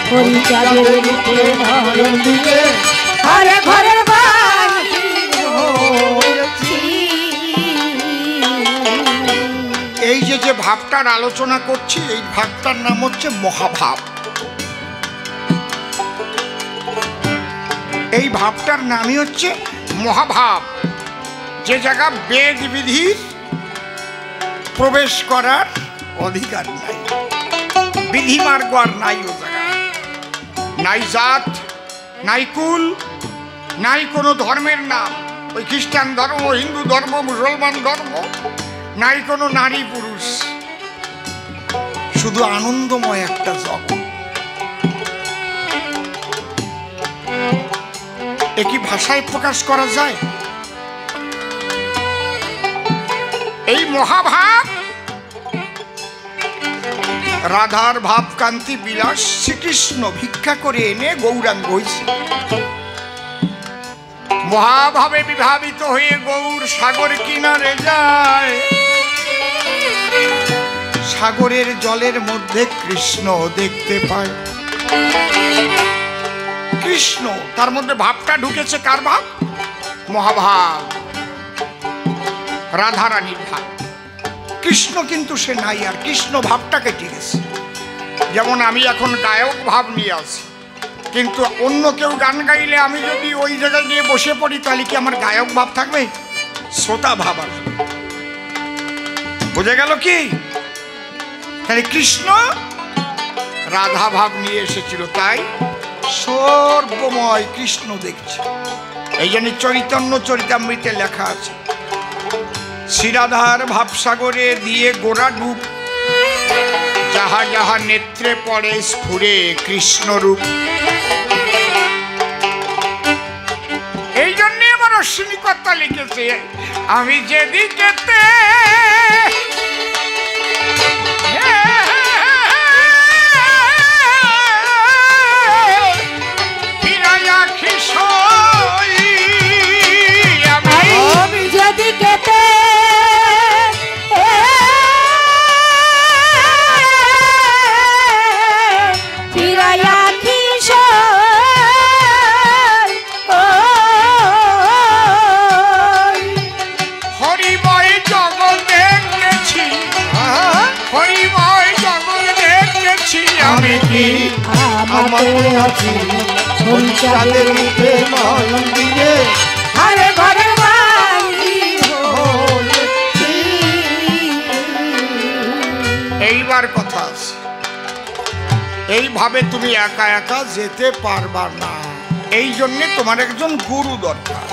পরিচারের রূপে নয়ন দিয়ে, আরে ঘরের বাহির হয়েছি। এই যে ভাবটার আলোচনা করছি, এই ভাবটার নাম হচ্ছে মহাভাব। এই ভাবটার নামই হচ্ছে মহাভাব, যে জায়গা বেদ বিধির প্রবেশ করার অধিকার নাই, বিধিমার্গ আর নাই। ও জায়গায় নাই জাত, নাই কুল, নাই কোনো ধর্মের নাম, ওই খ্রিস্টান ধর্ম, হিন্দু ধর্ম, মুসলমান ধর্ম, নাই কোনো নারী পুরুষ, শুধু আনন্দময় একটা জগৎ। একই ভাষায় প্রকাশ করা যায়? এই মহাভাব রাধার ভাবকান্তি বিলাস শ্রীকৃষ্ণ ভিক্ষা করে এনে গৌরাঙ্গ হয়েছে। মহাভাবে বিভাবিত হয়ে গৌর সাগর কিনারে যায়, সাগরের জলের মধ্যে কৃষ্ণ দেখতে পায়। কৃষ্ণ, তার মধ্যে ভাবটা ঢুকেছে। কার ভাব? মহাভাব, রাধারানীর ভাব। কৃষ্ণ কিন্তু সে নাই, আর কৃষ্ণ ভাবটা কেটে গেছে। যেমন আমি এখন গায়ক ভাব নিয়ে আছি, কিন্তু অন্য কেউ গান গাইলে আমি যদি ওই জায়গায় গিয়ে বসে পড়ি, তাহলে কি আমার গায়ক ভাব থাকবে? শ্রোতা ভাব আসবে। বোঝা গেল কি? তাহলে কৃষ্ণ রাধা ভাব নিয়ে এসেছিল, তাই সর্বময় কৃষ্ণ দেখছে। এই জন্য চৈতন্য চরিতামৃতে লেখা আছে, শ্রীরাধার ভাবসাগরে দিয়ে গোড়া ডুব, যাহা যাহা নেত্রে পড়ে স্ফুরে কৃষ্ণরূপ। এই জন্য আমার অশ্বিনী কর্তা লিখেছে, আমি যেদিকেতে আমাকে আছি পরিচারের রূপে নয়ন দিয়ে, আরে ঘরের বাহির হয়েছি। এইবার কথা আছে, এইভাবে তুমি একা একা যেতে পারবা না। এই জন্যে তোমার একজন গুরু দরকার।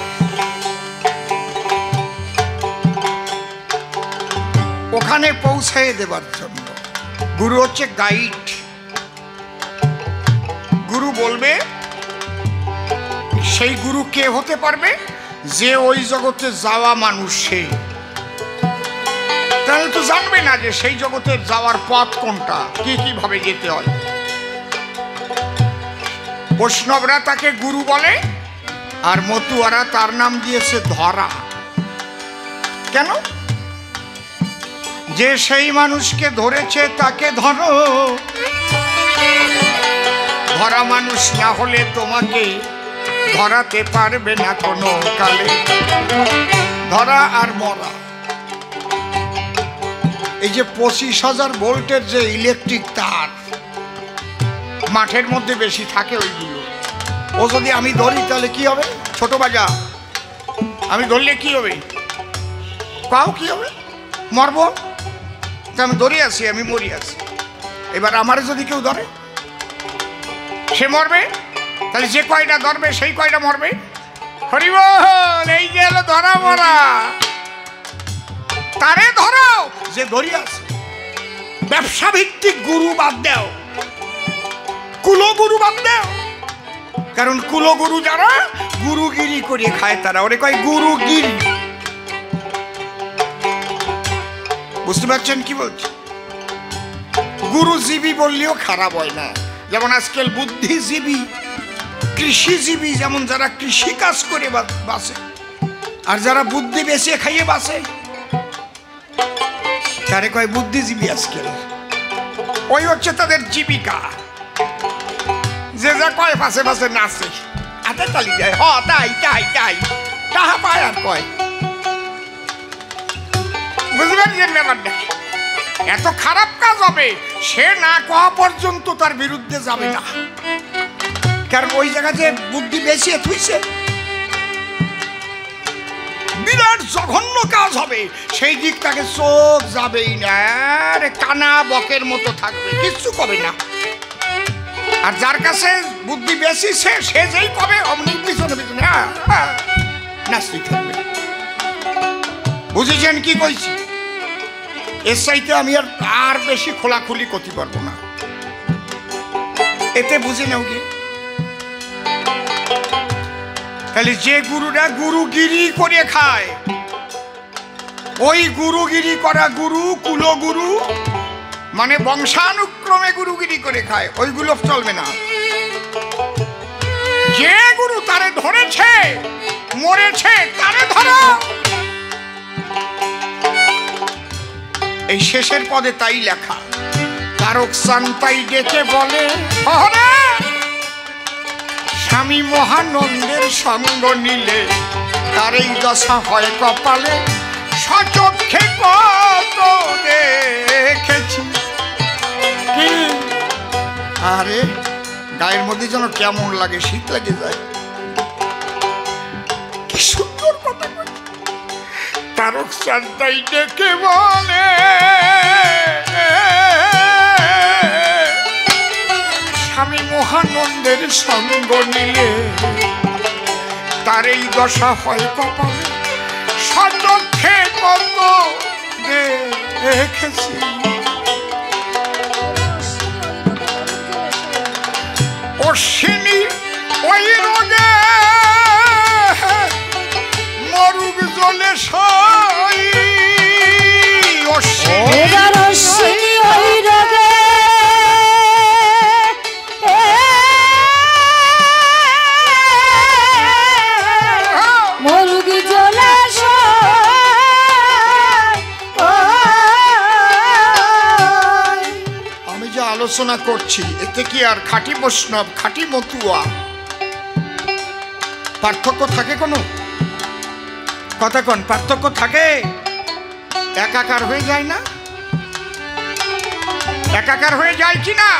ওখানে পৌঁছায় দেবার জন্য গুরু হচ্ছে গাইড। গুরু বলবে, সেই গুরু কে হতে পারবে? যে ওই জগতে যাওয়া মানুষ। সে তাহলে তো জানবে না যে সেই জগতে যাওয়ার পথ কোনটা, কি কিভাবে যেতে হয়। বৈষ্ণবরা তাকে গুরু বলে, আর মতুয়ারা তার নাম দিয়েছে ধরা। কেন? যে সেই মানুষকে ধরেছে তাকে ধরো, ধরা মানুষ না হলে তোমাকে ধরাতে পারবে না কোনো কালে। ধরা আর মরা, এই যে 25,000 ভোল্টের যে ইলেকট্রিক তার মাঠের মধ্যে বেশি থাকে, ওইগুলো ও যদি আমি ধরি তাহলে কি হবে? ছোট বাজা, আমি ধরলে কি হবে? কাউ কি হবে? মরবো। তা আমি ধরে আছি, আমি মরি আছি। এবার আমার যদি কেউ ধরে, সে মরবে। তাহলে যে কয়টা ধরবে সেই কয়টা মরবে। হরিবল, এই যে হলো ধরা মরা। তারে ধরো যে ধরিয়া আছে। ব্যবসা ভিত্তিক গুরু বাদ দাও, কুলগুরু বাদ দাও। কারণ কুলগুরু যারা গুরুগিরি করে খায় তারা ওরে কয় গুরুগিরি। বুঝতে পারছেন কি বলছি? গুরুজীবী বললেও খারাপ হয় না। যেমন আজকাল বুদ্ধিজীবী, কৃষিজীবী, যেমন যারা কৃষি কাজ করে বাঁচে আর যারা বুদ্ধি বেঁচে খাইয়ে বাঁচে তারে কয় বুদ্ধিজীবী। আজকাল ওই হচ্ছে তাদের জীবিকা। যে যা কয় পাশে পাশে নাচে, হাতে তালি দেয়, হ তাই তাই তাই, তাহা পায় আর কয়। বুঝবেন যে ব্যাপারটা এত খারাপ কাজ হবে, সে না কোয়া পর্যন্ত তার বিরুদ্ধে যাবে না। কারণ ওই জায়গায় যে বুদ্ধি বেশি থুইছে, বিরাট জঘন্য কাজ হবে, সেই দিক তাকে চোখ যাবেই না, কানা বকের মতো থাকবে, কিচ্ছু কবে না। আর যার কাছে বুদ্ধি বেশি সে যেই কবে অমনি পিছনে পিছনে নাচতে থাকবে। বুঝেছেন কি কইছি? এর চাইতে আমি আর বেশি খোলাখুলি করতে পারবো না। এতে বুঝে নাও কি? তাহলে যে গুরুরা গুরুগিরি করে খায়, ওই গুরুগিরি করা গুরু, কুলগুরু মানে বংশানুক্রমে গুরুগিরি করে খায়, ওইগুলো চলবে না। যে গুরু তারে ধরেছে মরেছে তারে ধরো। এই শেষের পদে তাই লেখা, তারক তাই ডেকে বলে, স্বামী মহানন্দের সঙ্গ নিলে তার এই দশা হয় কপালে, সচক্ষে কত দেখেছি। আরে গায়ের মধ্যে যেন কেমন লাগে, শীত লাগে যায়। কি সুন্দর কথা। তারক তাই ডেকে বলে, স্বামী মহানন্দের সঙ্গ নিলে তার এই দশা হয় কপালে, সচক্ষে কত দেখেছি। অশ্বিনী ওই রোগে মরুগ জলে সই, অশ্বিনী ওই রোগে মরুগ জলে আমি যে আলোচনা করছি এতে কি আর খাঁটি বৈষ্ণব খাঁটি মতুয়া পার্থক্য থাকে? কোনো কথা কোন পার্থক্য থাকে? একাকার হয়ে যায় না? একাকার হয়ে যায় কি না?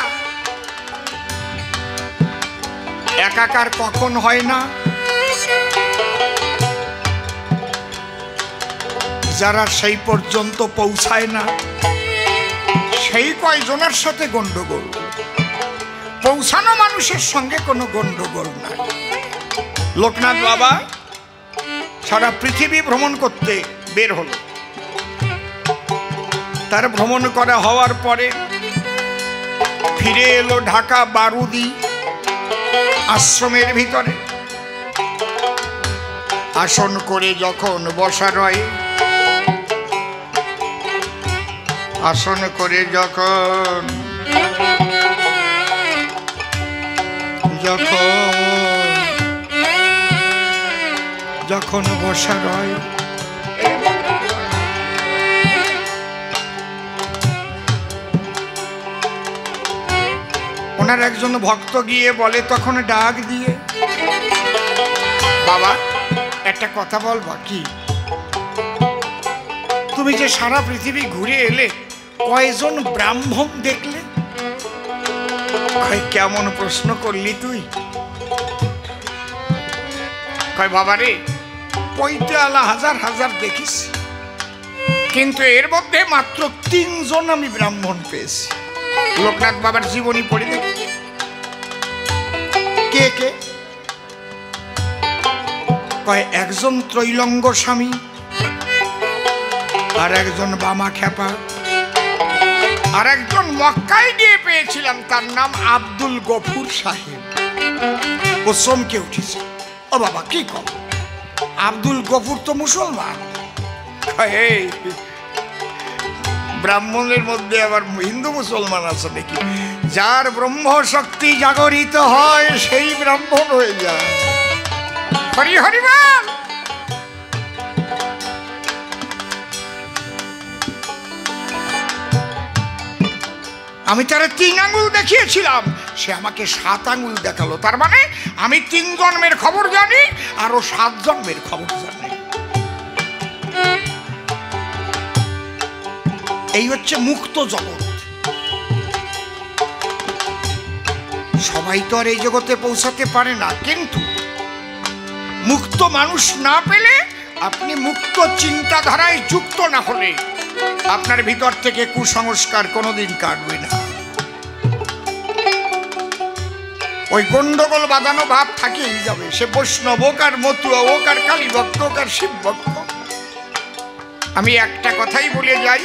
একাকার কখন হয় না? যারা সেই পর্যন্ত পৌঁছায় না সেই কয়জনের সাথে গন্ডগোল, পৌঁছানো মানুষের সঙ্গে কোনো গন্ডগোল নাই। লোকনাথ বাবা সারা পৃথিবী ভ্রমণ করতে বের হলো। তার ভ্রমণ করা হওয়ার পরে ফিরে এলো ঢাকা বারুদি আশ্রমের ভিতরে। আসন করে যখন বসা রয়, আসন করে যখন যখন বসা রয়, ওনার একজন ভক্ত গিয়ে বলে, তখন ডাক দিয়ে, বাবা একটা কথা বলবা কি? তুমি যে সারা পৃথিবী ঘুরে এলে কয়জন ব্রাহ্মণ দেখলে? কেমন প্রশ্ন করলি তুই? কয় বাবা রে, পৈতে আলা হাজার হাজার দেখিস, কিন্তু এর মধ্যে মাত্র 3 জন আমি ব্রাহ্মণ পেয়েছি। লোকনাথ বাবার জীবনী পড়ে দেখি। কে কে? কয় একজন ত্রৈলঙ্গ স্বামী, আর একজন বামা খেপা, আর একজন মক্কায় গিয়ে পেয়েছিলাম, তার নাম আব্দুল গফুর সাহেব। ও চমকে উঠেছে, ও বাবা কি কম, আব্দুল গফুর তো মুসলমান। ব্রাহ্মণের মধ্যে আবার হিন্দু মুসলমান আছে নাকি? যার ব্রহ্ম শক্তি জাগরিত হয় সেই ব্রাহ্মণ হয়ে যায়। হরি হরি বল। আমি তারে 3 আঙ্গুল দেখিয়েছিলাম, সে আমাকে 7 আঙ্গুল দেখালো। তার মানে আমি 3 জন্মের খবর জানি, আরো 7 জন্মের খবর জানি। এই হচ্ছে মুক্ত জগৎ। সবাই তো আর এই জগতে পৌঁছাতে পারে না, কিন্তু মুক্ত মানুষ না পেলে, আপনি মুক্ত চিন্তাধারায় যুক্ত না হলে আপনার ভিতর থেকে কুসংস্কার কোনোদিন কাটবে না। ওই গন্ডগোল বাঁধানো ভাব থাকেই যাবে। সে বৈষ্ণব হোক আর মতুয়া হোক আর কালী ভক্ত হোক আর শিব ভক্ত। আমি একটা কথাই বলে যাই,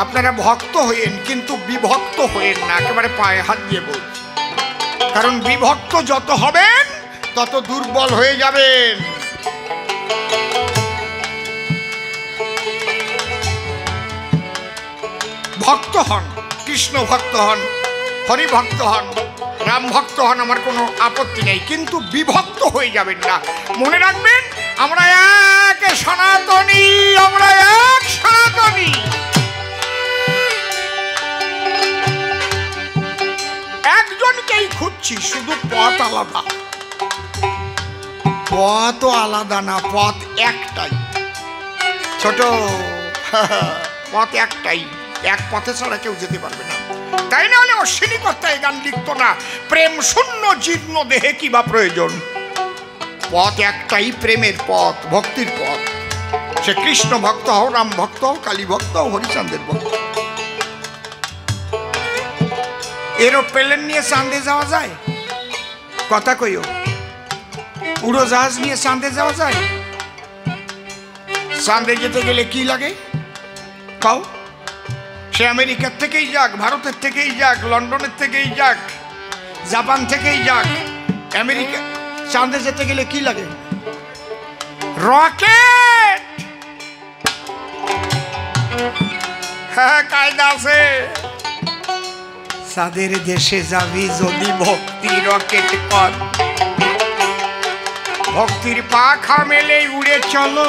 আপনারা ভক্ত হইেন, কিন্তু বিভক্ত হইেন না। একেবারে পায়ে হাত দিয়ে বলছি, কারণ বিভক্ত যত হবেন তত দুর্বল হয়ে যাবেন। ভক্ত হন, কৃষ্ণ ভক্ত হন, হরি ভক্ত হন, রাম ভক্ত হন, আমার কোনো আপত্তি নেই, কিন্তু বিভক্ত হয়ে যাবেন না। মনে রাখবেন, আমরা এক সনাতনী, আমরা এক সনাতনী। একজনকেই খুঁজছি, শুধু পথ আলাদা। পথও আলাদা না, পথ একটাই। ছোট পথ একটাই, এক পথে ছাড়া কেউ যেতে পারবে না। তাই না হলে অশ্বিনী কর্তা এই গান লিখত না, প্রেম শূন্য জীর্ণ দেহে কি বা প্রয়োজন। পথ একটাই, প্রেমের পথ, ভক্তির পথ। সে কৃষ্ণ ভক্ত হও, রাম ভক্ত হও, কালী ভক্ত হও, হরিচাঁদের ভক্ত। এরোপ্লেন নিয়ে চাঁদে যাওয়া যায়? কথা কইও। উড়োজাহাজ নিয়ে চাঁদে যাওয়া যায়? চাঁদে যেতে গেলে কি লাগে কাও? সে আমেরিকার থেকেই যাক, ভারতের থেকেই যাক, লন্ডনের থেকেই যাক, জাপান থেকেই যাক, আমেরিকা, চাঁদে যেতে গেলে কি লাগে? রকেট। হ্যাঁ, কায়দা আছে। চাঁদের দেশে যাবি যদি ভক্তি রকেট কর, ভক্তির পাখা মেলে উড়ে চলো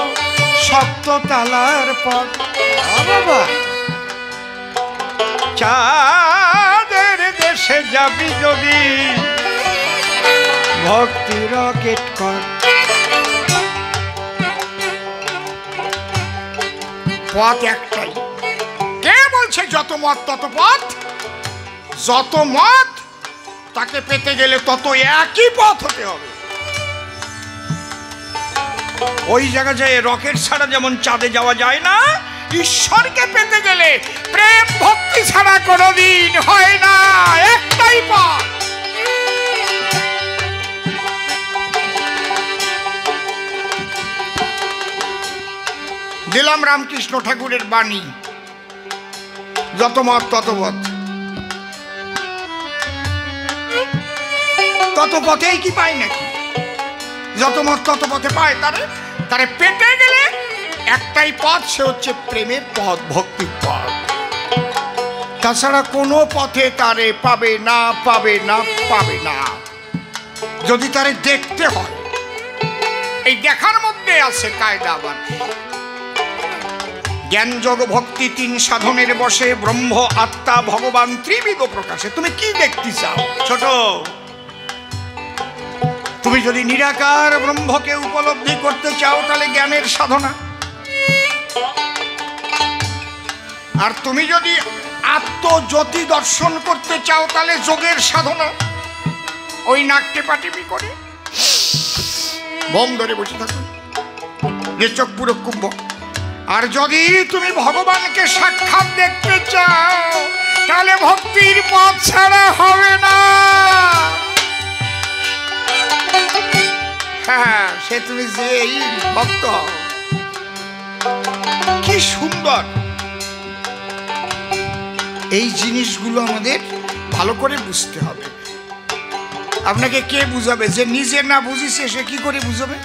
7 তালার পথ। বাবা, চাঁদের দেশে যাবি যদি ভক্তি রকেট কর। পথ একটাই। কে বলছে যত মত তত পথ? যত মত, তাকে পেতে গেলে তত একই পথ হতে হবে। ওই জায়গায় যায় রকেট ছাড়া যেমন চাঁদে যাওয়া যায় না, ঈশ্বরকে পেতে গেলে প্রেম ভক্তি ছাড়া কোনোদিন হয় না। একটাই পথ। দিলাম রামকৃষ্ণ ঠাকুরের বাণী, যত মত তত পথ। তত পথেই কি পায় নাকি? যত মত তত পথে পায়। তারে পেতে গেলে একটাই পথ, সে হচ্ছে প্রেমের পথ, ভক্তির পথ। তাছাড়া কোনো পথে তারে পাবে না, পাবে না, পাবে না। যদি তারে দেখতে হয়, এই দেখার মধ্যে আছে কায়দা। আবার জ্ঞান যোগ ভক্তি 3 সাধনের বসে, ব্রহ্ম আত্মা ভগবান ত্রিবিধ প্রকাশে। তুমি কি দেখতে চাও ছোট? তুমি যদি নিরাকার ব্রহ্মকে উপলব্ধি করতে চাও তাহলে জ্ঞানের সাধনা, আর তুমি যদি আত্মজ্যোতি দর্শন করতে চাও তাহলে যোগের সাধনা। ওই নাক টেপাটিপি করে বোম ধরে বসে থাকো, যে চোখ পুরো কুম্ভ। আর যদি তুমি ভগবানকে সাক্ষাৎ দেখতে চাও তাহলে ভক্তির পথ ছাড়া হবে না। হ্যাঁ, সে তুমি যে এই ভক্ত হও। কি সুন্দর এই জিনিসগুলো আমাদের ভালো করে বুঝতে হবে। আপনাকে কে বুঝাবে? যে নিজে না বুঝিছে সে কি করে বুঝাবে?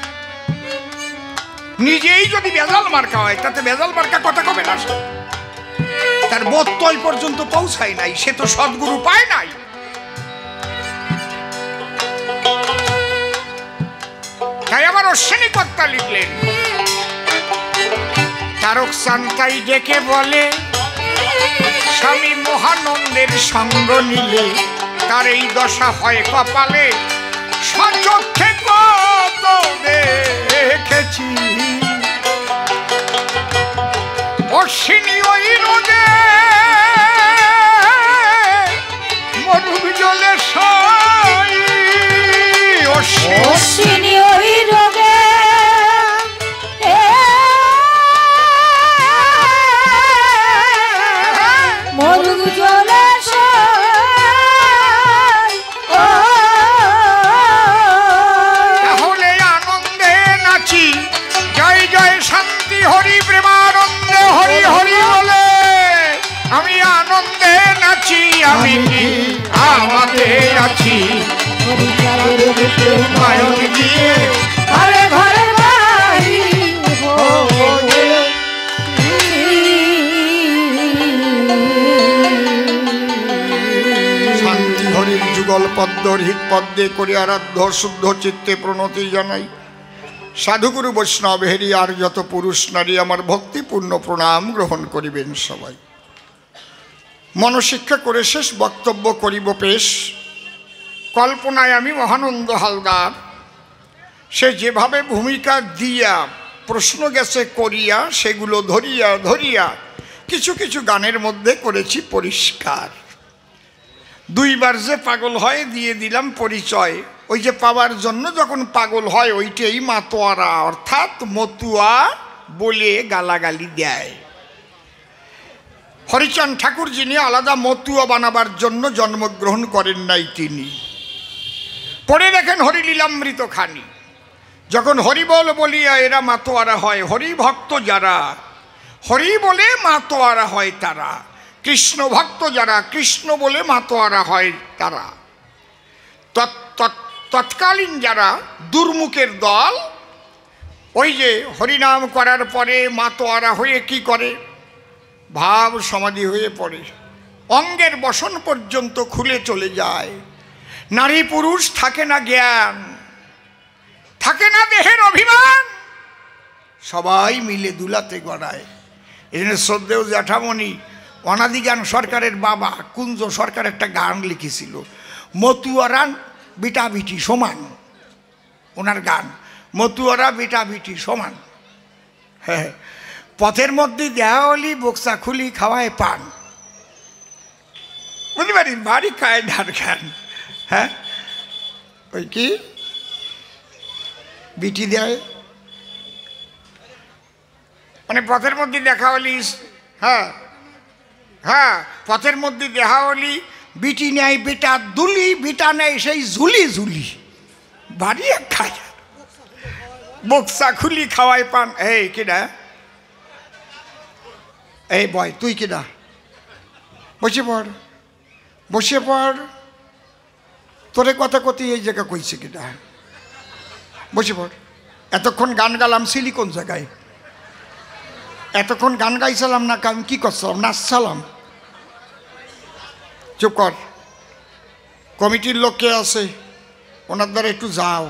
নিজেই যদি বেজাল মার্কা হয় তাতে বেজাল মার্কা কথা কবে না? তার বোধ তো এই পর্যন্ত পৌঁছায় নাই, সে তো সদ্গুরু পায় নাই। তাই আবার অশ্বিনী কর্তা লিখলেন, তারক চান্তাই ডেকে বলে স্বামী মহানন্দের সঙ্গ নিলে তার এই দশা হয় কপালে। সচক্ষে কত দেখেছি অশ্বিনী ওই রোদে মরুক জলে সই। অশ্বিনী ওই রোগে মরুক জলে তাহলে আনন্দে নাচি, জয় জয় শান্তি হরি প্রেমানন্দে হরি হরি বলে। আমি আনন্দে নাচি, আমি কি আমাকে আছি মায়ন দিয়ে ঘরে ঘরে বাড়ি শান্তি হরির যুগল পদ্ম হৃদ পদ্মে করে আরাধ্য শুদ্ধ চিত্তে প্রণতি জানাই। সাধুগুরু বৈষ্ণব হেরি আর যত পুরুষ নারী আমার ভক্তিপূর্ণ প্রণাম গ্রহণ করিবেন সবাই। মনশিক্ষা করে শেষ বক্তব্য করিব পেশ। কল্পনায় আমি মহানন্দ হালদার, সে যেভাবে ভূমিকা দিয়া প্রশ্ন গেছে করিয়া সেগুলো ধরিয়া ধরিয়া কিছু কিছু গানের মধ্যে করেছি পরিষ্কার। দুইবার যে পাগল হয় দিয়ে দিলাম পরিচয়। ওই যে পাওয়ার জন্য যখন পাগল হয় ওইটাই মাতোয়ারা, অর্থাৎ মতুয়া বলে গালাগালি দেয়। হরিচাঁদ ঠাকুর যিনি আলাদা মতুয়া বানাবার জন্য জন্মগ্রহণ করেন নাই, তিনি পড়ে দেখেন হরিলীলামৃত খানি। যখন হরিবল বলিয়া এরা মাতোয়ারা হয়, হরি ভক্ত যারা হরি বলে মাতোয়ারা হয় তারা, কৃষ্ণ ভক্ত যারা কৃষ্ণ বলে মাতোয়ারা হয় তারা। তৎকালীন যারা দুর্মুখের দল, ওই যে হরিনাম করার পরে মাতোয়ারা হয়ে কি করে? ভাব সমাধি হয়ে পড়ে, অঙ্গের বসন পর্যন্ত খুলে চলে যায়। নারী পুরুষ থাকে না জ্ঞান, থাকে না দেহের অভিমান, সবাই মিলে দুলাতে গড়ায়। এই জন্য শ্রদ্ধেয় জ্যাঠামণি অনাদিগান সরকারের বাবা কুঞ্জ সরকার একটা গান লিখেছিল, মতুয়ারা বিটা বিটি সমান। ওনার গান মতুয়ারা বিটা বিটি সমান। হ্যাঁ, পথের মধ্যে দেহা হলি বক্সা খুলি খাওয়ায় পান। বুঝতে পারি বাড়ি খায় ধার খান। হ্যাঁ, ওই কি বিটি দেয় মানে পথের মধ্যে দেখা হলি। হ্যাঁ হ্যাঁ, পথের মধ্যে দেখা হলি বিটি নেয় বেটা দুলি, বিটা নেয় সেই ঝুলি ঝুলি বাড়ি খায় বক্সা খুলি খাওয়ায় পান। এই কিনা, এই বয় তুই কিনা, বসে পড় বসে পড়, তোরে কথা কতি এই জায়গা কইছে কিনা, বসে পড়। এতক্ষণ গান গালাম ছিলি কোন জায়গায়? এতক্ষণ গান গাইছিলাম না, আমি কি করছিলাম? নাচছিলাম। চুপ কর। কমিটির লোক কে আছে ওনার দ্বারা একটু যাও,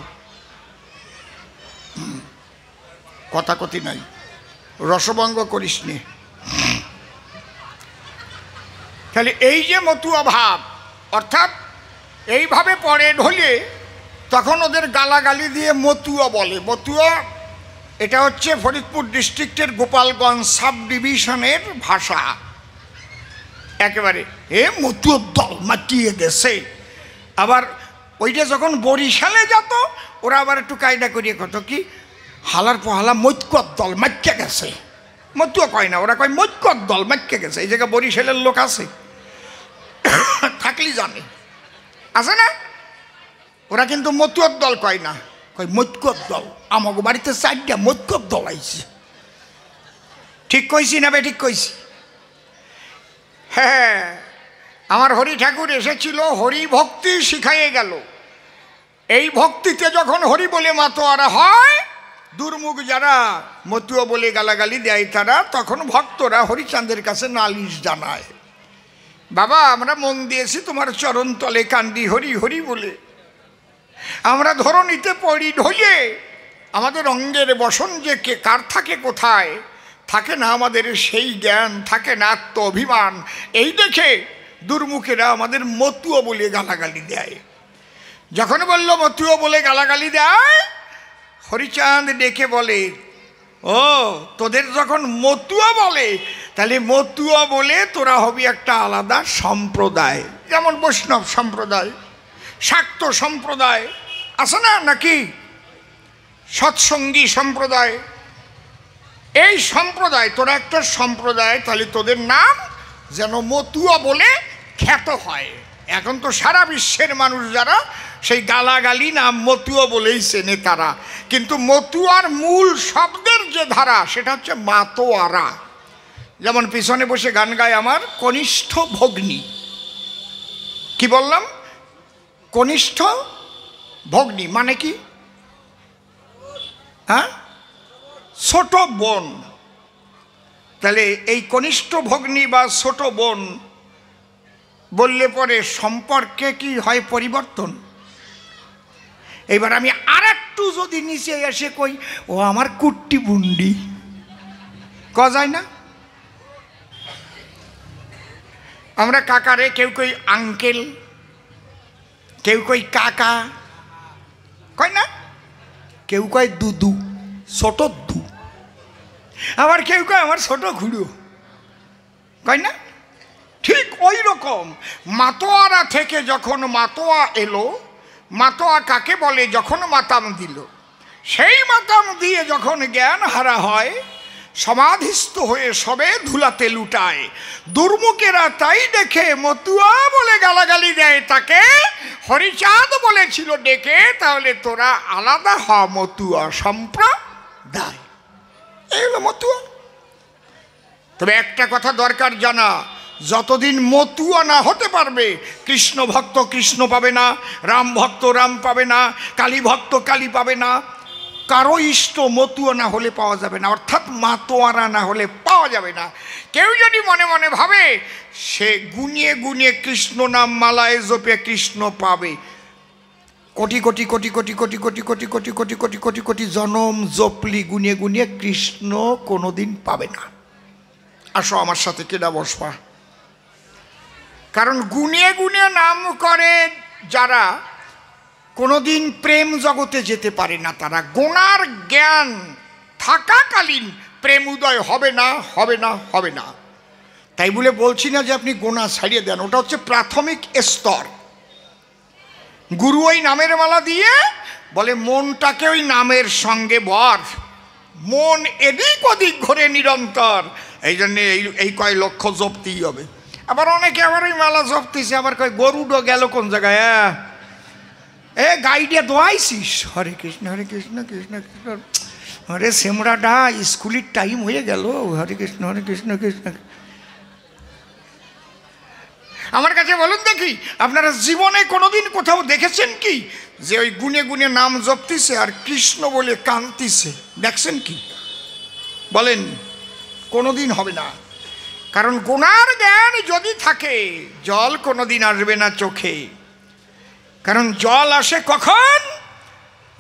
কথা কতি নাই, রসভঙ্গ করিস নি। তাহলে এই যে মতুয়া ভাব, অর্থাৎ এইভাবে পড়ে ঢলে তখন ওদের গালাগালি দিয়ে মতুয়া বলে। মতুয়া এটা হচ্ছে ফরিদপুর ডিস্ট্রিক্টের গোপালগঞ্জ সাব ডিভিশনের ভাষা। একেবারে এ মতুয়া দল মাটিয়ে গেছে। আবার ওইটা যখন বরিশালে যেত ওরা আবার একটু কায়দা করিয়ে কত কি হালার পহালা মৈক্যর দল মাইক্যা গেছে, মতুয়া কয় না, ওরা কয় মৈক্যর দল মাইক্যা গেছে। এই জায়গায় বরিশালের লোক আছে, থাকলেই জানে, আছে না? ওরা কিন্তু মতুয়ার দল কয় না, কয় মৈক্যর দল। আমাকে বাড়িতে 4টা মৈক্যর দল আইছে। ঠিক কইছি না বে ঠিক কইছি? হ্যাঁ, আমার হরি ঠাকুর এসেছিল, হরি ভক্তি শিখাইয়ে গেল। এই ভক্তিতে যখন হরি বলে মাতোয়ারা হয়, দুর্মুখ যারা মতুয়া বলে গালাগালি দেয় তারা, তখন ভক্তরা হরিচাঁদের কাছে নালিশ জানায়, বাবা আমরা মন দিয়েছি তোমার চরণ তলে, কান্দি হরি হরি বলে, আমরা ধরণীতে পড়ি ঢলে, আমাদের অঙ্গের বসন যে কে কার থাকে কোথায়, থাকে না আমাদের সেই জ্ঞান, থাকে না আত্ম অভিমান। এই দেখে দুর্মুখেরা আমাদের মতুয়া বলে গালাগালি দেয়। যখন বলল মতুয়া বলে গালাগালি দেয়, হরিচাঁদ ডেকে বলে, ও তোদের যখন মতুয়া বলে, তাহলে মতুয়া বলে তোরা হবি একটা আলাদা সম্প্রদায়, যেমন বৈষ্ণব সম্প্রদায়, শাক্ত সম্প্রদায় আছে না, নাকি সৎসঙ্গী সম্প্রদায়, এই সম্প্রদায় তোরা একটা সম্প্রদায়, তাহলে তোদের নাম যেন মতুয়া বলে খ্যাত হয়। এখন তো সারা বিশ্বের মানুষ যারা সেই গালাগালি নাম মতুয়া বলেই চেনে তারা, কিন্তু মতুয়ার মূল শব্দের যে ধারা সেটা হচ্ছে মাতোয়ারা। যেমন পিছনে বসে গান গায় আমার কনিষ্ঠ ভগ্নী, কি বললাম? কনিষ্ঠ ভগ্নী মানে কি? হ্যাঁ, ছোট বোন। তাহলে এই কনিষ্ঠ ভগ্নী বা ছোট বোন বললে পরে সম্পর্কে কি হয় পরিবর্তন? এবার আমি আর একটু যদি নিচে এসে কই ও আমার কুট্টি বুন্ডি, ক যায় না? আমরা কাকারে কেউ কই আঙ্কেল, কেউ কই কাকা, কয় না? কেউ কয় দুদু, ছোট দু, আবার কেউ কয় আমার ছোট ঘুড়ো, কয় না? ঠিক ওই রকম মাতোয়ারা থেকে যখন মাতোয়া এলো, মাতোয়া কাকে বলে? যখন মাতাম দিল, সেই মাতাম দিয়ে যখন জ্ঞান হারা হয়, সমাধিস্থ হয়ে সবে ধুলাতে লুটায়, দুর্মুখেরা তাই দেখে মতুয়া বলে গালাগালি দেয় তাকে। হরিচাঁদ বলেছিল ডেকে, তাহলে তোরা আলাদা হ, মতুয়া সম্প্রদায়। এই হলো মতুয়া। তবে একটা কথা দরকার জানা, যতদিন মতুয়া না হতে পারবে, কৃষ্ণ ভক্ত কৃষ্ণ পাবে না, রাম ভক্ত রাম পাবে না, কালী ভক্ত কালী পাবে না, কারো ইষ্ট মতুয়া না হলে পাওয়া যাবে না, অর্থাৎ মাতোয়ারা না হলে পাওয়া যাবে না। কেউ যদি মনে মনে ভাবে সে গুনিয়ে গুনিয়ে কৃষ্ণ নাম মালায় জপে কৃষ্ণ পাবে, কোটি কোটি কোটি কোটি কোটি কোটি কোটি কোটি কোটি কোটি কোটি কোটি জনম জপলি গুনিয়ে গুনিয়ে কৃষ্ণ কোনোদিন পাবে না। আসো আমার সাথে কেডা বসবা। কারণ গুনিয়ে গুনিয়ে নাম করে যারা কোনোদিন প্রেম জগতে যেতে পারে না, তারা গোনার জ্ঞান থাকাকালীন প্রেম উদয় হবে না, হবে না, হবে না। তাই বলে বলছি না যে আপনি গোনা ছাড়িয়ে দেন, ওটা হচ্ছে প্রাথমিক স্তর। গুরু ওই নামের মালা দিয়ে বলে মনটাকে ওই নামের সঙ্গে বর, মন এদিক ওদিক ঘুরে নিরন্তর, এই জন্যে এই কয় লক্ষ জপতেই হবে। আবার অনেকে আবার ওই মালা জপতেছে, আবার কয় গরুডো গেল কোন জায়গায়, এ গাইডে দোয়াইছিস, হরে কৃষ্ণ কৃষ্ণ কৃষ্ণ, আরে সেমরাটা স্কুলের টাইম হয়ে গেল, হরে কৃষ্ণ কৃষ্ণ কৃষ্ণ। আমার কাছে বলুন দেখি, আপনারা জীবনে কোনোদিন কোথাও দেখেছেন কি যে ওই গুনে গুনে নাম জপতিছে আর কৃষ্ণ বলে কাঁদতিছে? দেখছেন কি? বলেন, কোনোদিন হবে না। কারণ গুনার জ্ঞান যদি থাকে, জল কোনোদিন আসবে না চোখে। কারণ জল আসে কখন?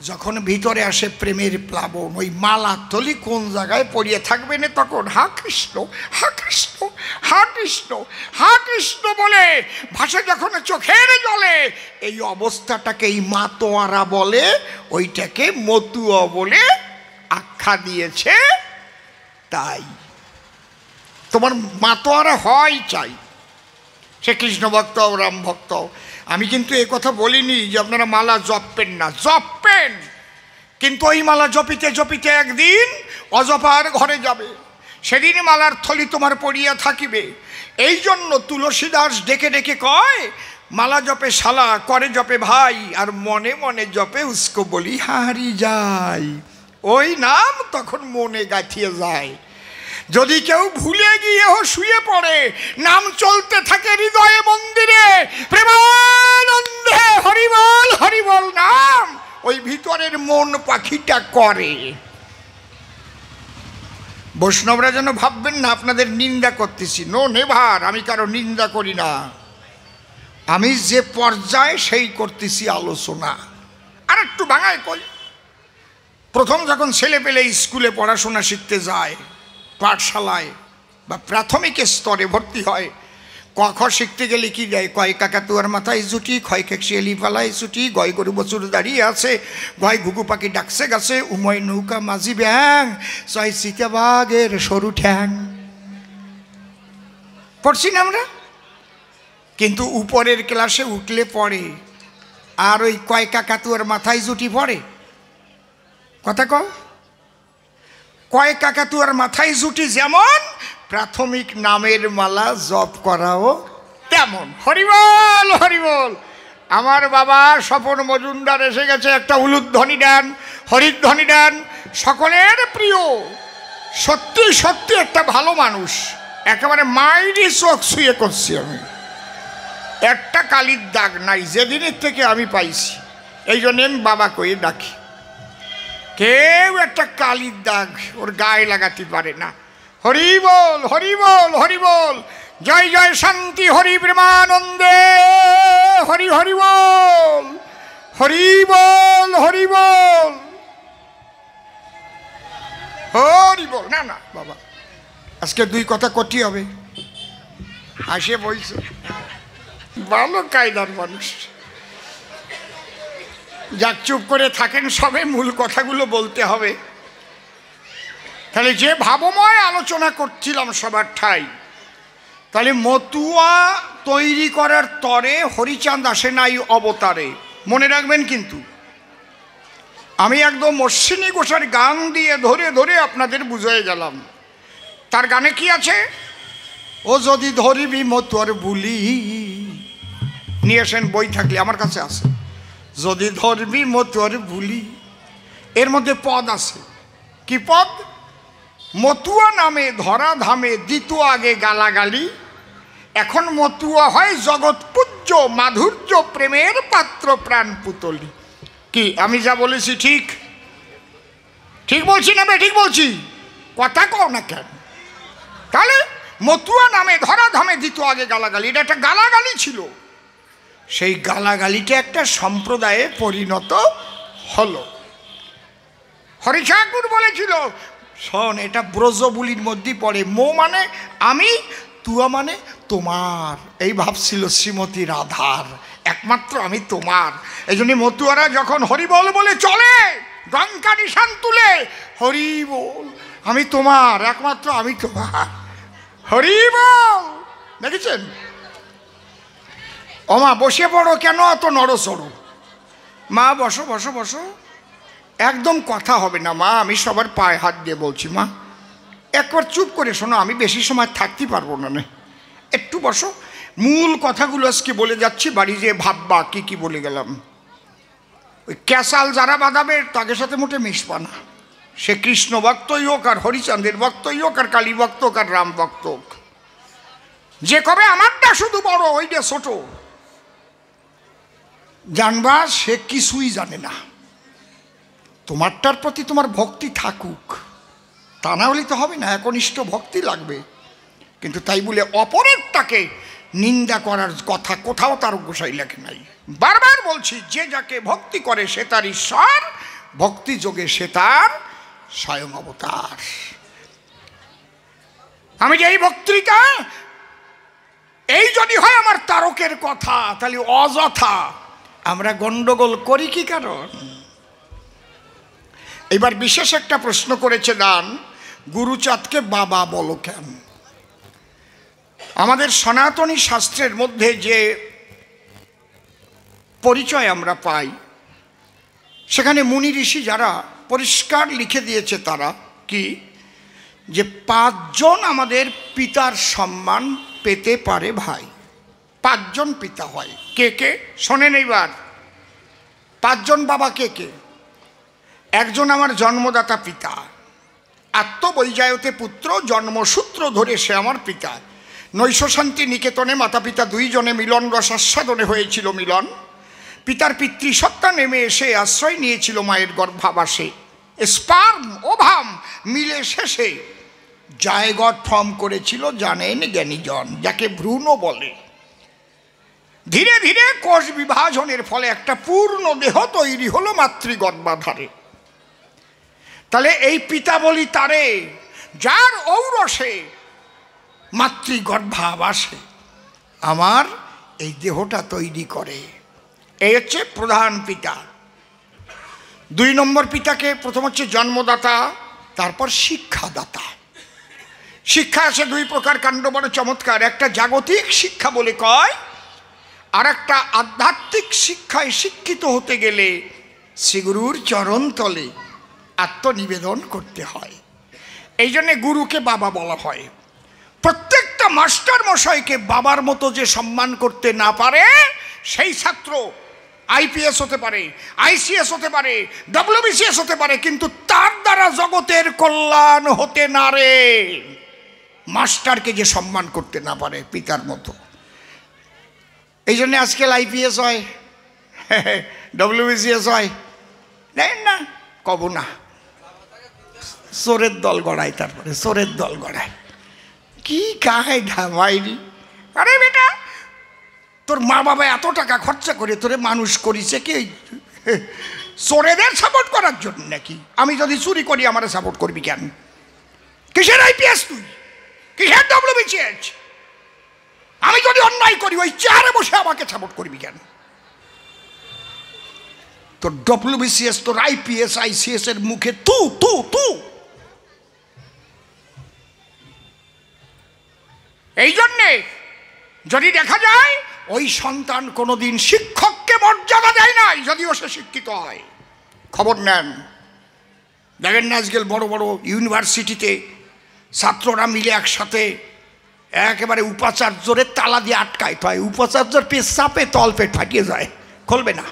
যখন ভিতরে আসে প্রেমের প্লাবন, ওই মালা তলি কোন জায়গায় পড়িয়ে থাকবে না, তখন হা কৃষ্ণ হা কৃষ্ণ হা কৃষ্ণ হা কৃষ্ণ বলে ভাষা যখন চোখের জলে, এই অবস্থাটাকে এই মাতোয়ারা বলে, ওইটাকে মতুয়া বলে আখ্যা দিয়েছে। তাই তোমার মাতোয়ারা হয় চাই। সে কৃষ্ণ ভক্ত রাম ভক্ত। আমি কিন্তু এই কথা বলিনি যে আপনারা মালা জপবেন না, জপবেন, কিন্তু ওই মালা জপিতে জপিতে একদিন অজপার ঘরে যাবে, সেদিন মালার থলি তোমার পড়িয়া থাকিবে। এই জন্য তুলসীদাস ডেকে ডেকে কয়, মালা জপে শালা, করে জপে ভাই, আর মনে মনে জপে উস্কো বলি হারি যায়। ওই নাম তখন মনে গাঁথিয়ে যায়। যদি কেউ ভুলে গিয়েও শুয়ে পড়ে, নাম চলতে থাকে হৃদয়ে মন্দিরে, প্রেমানন্দে হরিবল হরিবল নাম ওই ভিতরের মন পাখিটা করে। বৈষ্ণবরা যেন ভাববেন না আপনাদের নিন্দা করতেছি, নো নেভার, আমি কারো নিন্দা করি না, আমি যে পর্যায়ে সেই করতেছি আলোচনা। আর একটু বাঙায় কই, প্রথম যখন ছেলে পেলে স্কুলে পড়াশোনা শিখতে যায়, পাঠশালায় বা প্রাথমিক স্তরে ভর্তি হয়, ক খ শিখতে গেলে কি দেয়? কয় কাকাতুয়ার মাথায় জুটি, ক্ষয় খেকশি এলি পালায় ছুটি, গয় গরু বছর দাঁড়িয়ে আছে, গয় ঘুঘু পাখি ডাকছে গাছে, উময় নৌকা মাঝি ব্যাং, চয় চিতাবাগের সরু ঠ্যাং। পড়ছি না আমরা? কিন্তু উপরের ক্লাসে উঠলে পড়ে আর ওই কয় কাকাতুয়ার মাথায় জুটি পড়ে। কথা কও, কয় কাকাতুয়ার মাথায় জুটি যেমন, প্রাথমিক নামের মালা জপ করাও তেমন। হরিবল হরিবল। আমার বাবা স্বপন মজুমদার এসে গেছে, একটা উলুধ্বনি দেন, হরিধ্বনি দেন, সকলের প্রিয়, সত্যি সত্যি একটা ভালো মানুষ, একেবারে মাইরি চোখ ছুঁয়ে করছি আমি, একটা কালির দাগ নাই যেদিনের থেকে আমি পাইছি, এই জন্য আমি বাবা কয়ে ডাকি। কেউ একটা কালির দাগ ওর গায়ে লাগাতে পারে না। হরি বল হরি বল হরি বল, জয় জয় শান্তি হরি প্রেমানন্দে, হরি হরি বল হরি বল হরি বল হরি বল। না না বাবা, আজকে দুই কথা কটি হবে, আসে বলছে ভালো কায়দার মানুষ, যাক চুপ করে থাকেন, সবে মূল কথাগুলো বলতে হবে। তাহলে যে ভাবময় আলোচনা করছিলাম সবার ঠাই, তাহলে মতুয়া তৈরি করার তরে হরিচাঁদ আসে নাই অবতারে, মনে রাখবেন। কিন্তু আমি একদম অশ্বিনী ঘোষের গান দিয়ে ধরে ধরে আপনাদের বুঝিয়ে গেলাম। তার গানে কি আছে? ও যদি ধরিবি মতুয়ার বুলি, নিয়ে আসেন বই থাকলে, আমার কাছে আছে, যদি ধরবি মতুয়ার বুলি, এর মধ্যে পদ আছে। কি পদ? মতুয়া নামে ধরা ধামে দিত আগে গালাগালি, এখন মতুয়া হয় জগৎ পূজ্য, মাধুর্য প্রেমের পাত্র প্রাণ পুতলি। কি আমি যা বলেছি ঠিক ঠিক বলছি না? ঠিক বলছি, কথা কও না কেন? তাহলে মতুয়া নামে ধরা ধামে দিত আগে গালাগালি, এটা একটা গালাগালি ছিল, সেই গালাগালিটা একটা সম্প্রদায়ে পরিণত হলো। হরি ঠাকুর বলেছিল, শোন, এটা ব্রজবুলির মধ্যে পড়ে, মো মানে আমি, তুয়া মানে তোমার, এই ভাবছিল শ্রীমতী রাধার, একমাত্র আমি তোমার। এই জন্য মতুয়ারা যখন হরিবল বলে চলে, ডঙ্কা নিশান তুলে, হরিবল, আমি তোমার, একমাত্র আমি তোমার, হরিবল। দেখেছেন? ও মা বসে পড়ো, কেন অত নড়চড়ো? মা বসো বসো বসো, একদম কথা হবে না মা, আমি সবার পায়ে হাত দিয়ে বলছি, মা একবার চুপ করে শোনো, আমি বেশি সময় থাকতে পারবো না, একটু বসো। মূল কথাগুলো আজকে বলে যাচ্ছি, বাড়ি যেয়ে ভাববা কি কি বলে গেলাম। ওই ক্যাসাল যারা বাঁধাবে তাদের সাথে মোটে মিশবা না, সে কৃষ্ণ ভক্তই হোক, আর হরিচাঁদের ভক্তই হোক, আর কালী ভক্ত হোক, আর রাম ভক্ত হোক, যে কবে আমারটা শুধু বড় ওইটা ছোট জানবা, সে কিছুই জানে না। তোমারটার প্রতি তোমার ভক্তি থাকুক, তা না হলে তো হবে না, একনিষ্ঠ ভক্তি লাগবে। কিন্তু তাই বলে অপরেরটাকে নিন্দা করার কথা কোথাও তার গোসাই লেখে নাই। বারবার বলছি, যে যাকে ভক্তি করে সে তার ঈশ্বর, ভক্তি যোগে সে তার স্বয়ং অবতার। আমি যে এই বক্তৃতা, এই যদি হয় আমার তারকের কথা, তাহলে অযথা আমরা গন্ডগোল করি কি কারণ? এবার বিশেষ একটা প্রশ্ন করেছে দান, গুরুচাঁদকে বাবা বলো কেন? আমাদের সনাতনী শাস্ত্রের মধ্যে যে পরিচয় আমরা পাই, সেখানে মুনি ঋষি যারা পরিষ্কার লিখে দিয়েছে তারা কি, যে 5 জন আমাদের পিতার সম্মান পেতে পারে ভাই। 5 জন পিতা হয়। কে কে শোনেন এইবার? 5 জন বাবা কে কে? একজন আমার জন্মদাতা পিতা, আত্মবৈজায়তে পুত্র, জন্মসূত্র ধরে সে আমার পিতা। নৈশ শান্তি নিকেতনে মাতা পিতা 2 জনে মিলন রসাস্বাদনে হয়েছিল মিলন। পিতার পিতৃসত্তা নেমে এসে আশ্রয় নিয়েছিল মায়ের গর্ভাবাসে। স্পার্ম ওভাম মিলে শেষে জায়গট ফর্ম করেছিল জানেন জ্ঞানীজন, যাকে ভ্রূণ বলে। ধীরে ধীরে কোষ বিভাজনের ফলে একটা পূর্ণ দেহ তৈরি হলো মাতৃগর্ভাধারে। তাহলে এই পিতা বলি তারে, যার ঔরসে মাতৃগর্ভাবাসে আমার এই দেহটা তৈরি করে। এই হচ্ছে প্রধান পিতা। 2 নম্বর পিতাকে প্রথম হচ্ছে জন্মদাতা, তারপর শিক্ষাদাতা। শিক্ষা আছে 2 প্রকার, কাণ্ড বড় চমৎকার। একটা জাগতিক শিক্ষা বলে কয়, আর একটা আধ্যাত্মিক শিক্ষায় শিক্ষিত হতে গেলে শ্রীগুরুর চরণ তলে আত্মনিবেদন করতে হয়। এই জন্যে গুরুকে বাবা বলা হয়। প্রত্যেকটা মাস্টার মশাইকে বাবার মতো যে সম্মান করতে না পারে, সেই ছাত্র আইপিএস হতে পারে, আইসিএস হতে পারে, ডব্লিউবিসিএস হতে পারে, কিন্তু তার দ্বারা জগতের কল্যাণ হতে না রে। মাস্টারকে যে সম্মান করতে না পারে পিতার মতো। এই জন্যে আজকাল আইপিএস হয়, ডব্লিউবিসিএস হয়, দেন না কব না, চোরের দল গড়ায়, তারপরে চোরের দল গড়ায়। কি কাহায় ধামাইরি? আরে বেটা, তোর মা বাবা এত টাকা খরচা করে তোরে মানুষ করিছে কি চোরেদের সাপোর্ট করার জন্য নাকি? আমি যদি চুরি করি আমারে সাপোর্ট করবি কেন? কিসের আইপিএস তুই? কিসের ডব্লিউবিসিএস? আমি যদি অন্যায় করি ওই চেয়ারে বসে আমাকে সাপোর্ট করবি কেন? তোর ডব্লিউবিসিএস, তোর আইপিএস আইসিএস এর মুখে তু তু তু। এই জন্যে যদি দেখা যায় ওই সন্তান কোনোদিন শিক্ষককে মর্যাদা দেয় নাই, যদিও সে শিক্ষিত হয়। খবর নেন, দেখেন না আজকাল বড় বড় ইউনিভার্সিটিতে ছাত্ররা মিলে একসাথে একেবারে উপাচার্যের তালা দিয়ে আটকায়, তাই উপাচার্যের পেট চাপে তল পেট ফাটিয়ে যায়, খুলবে না।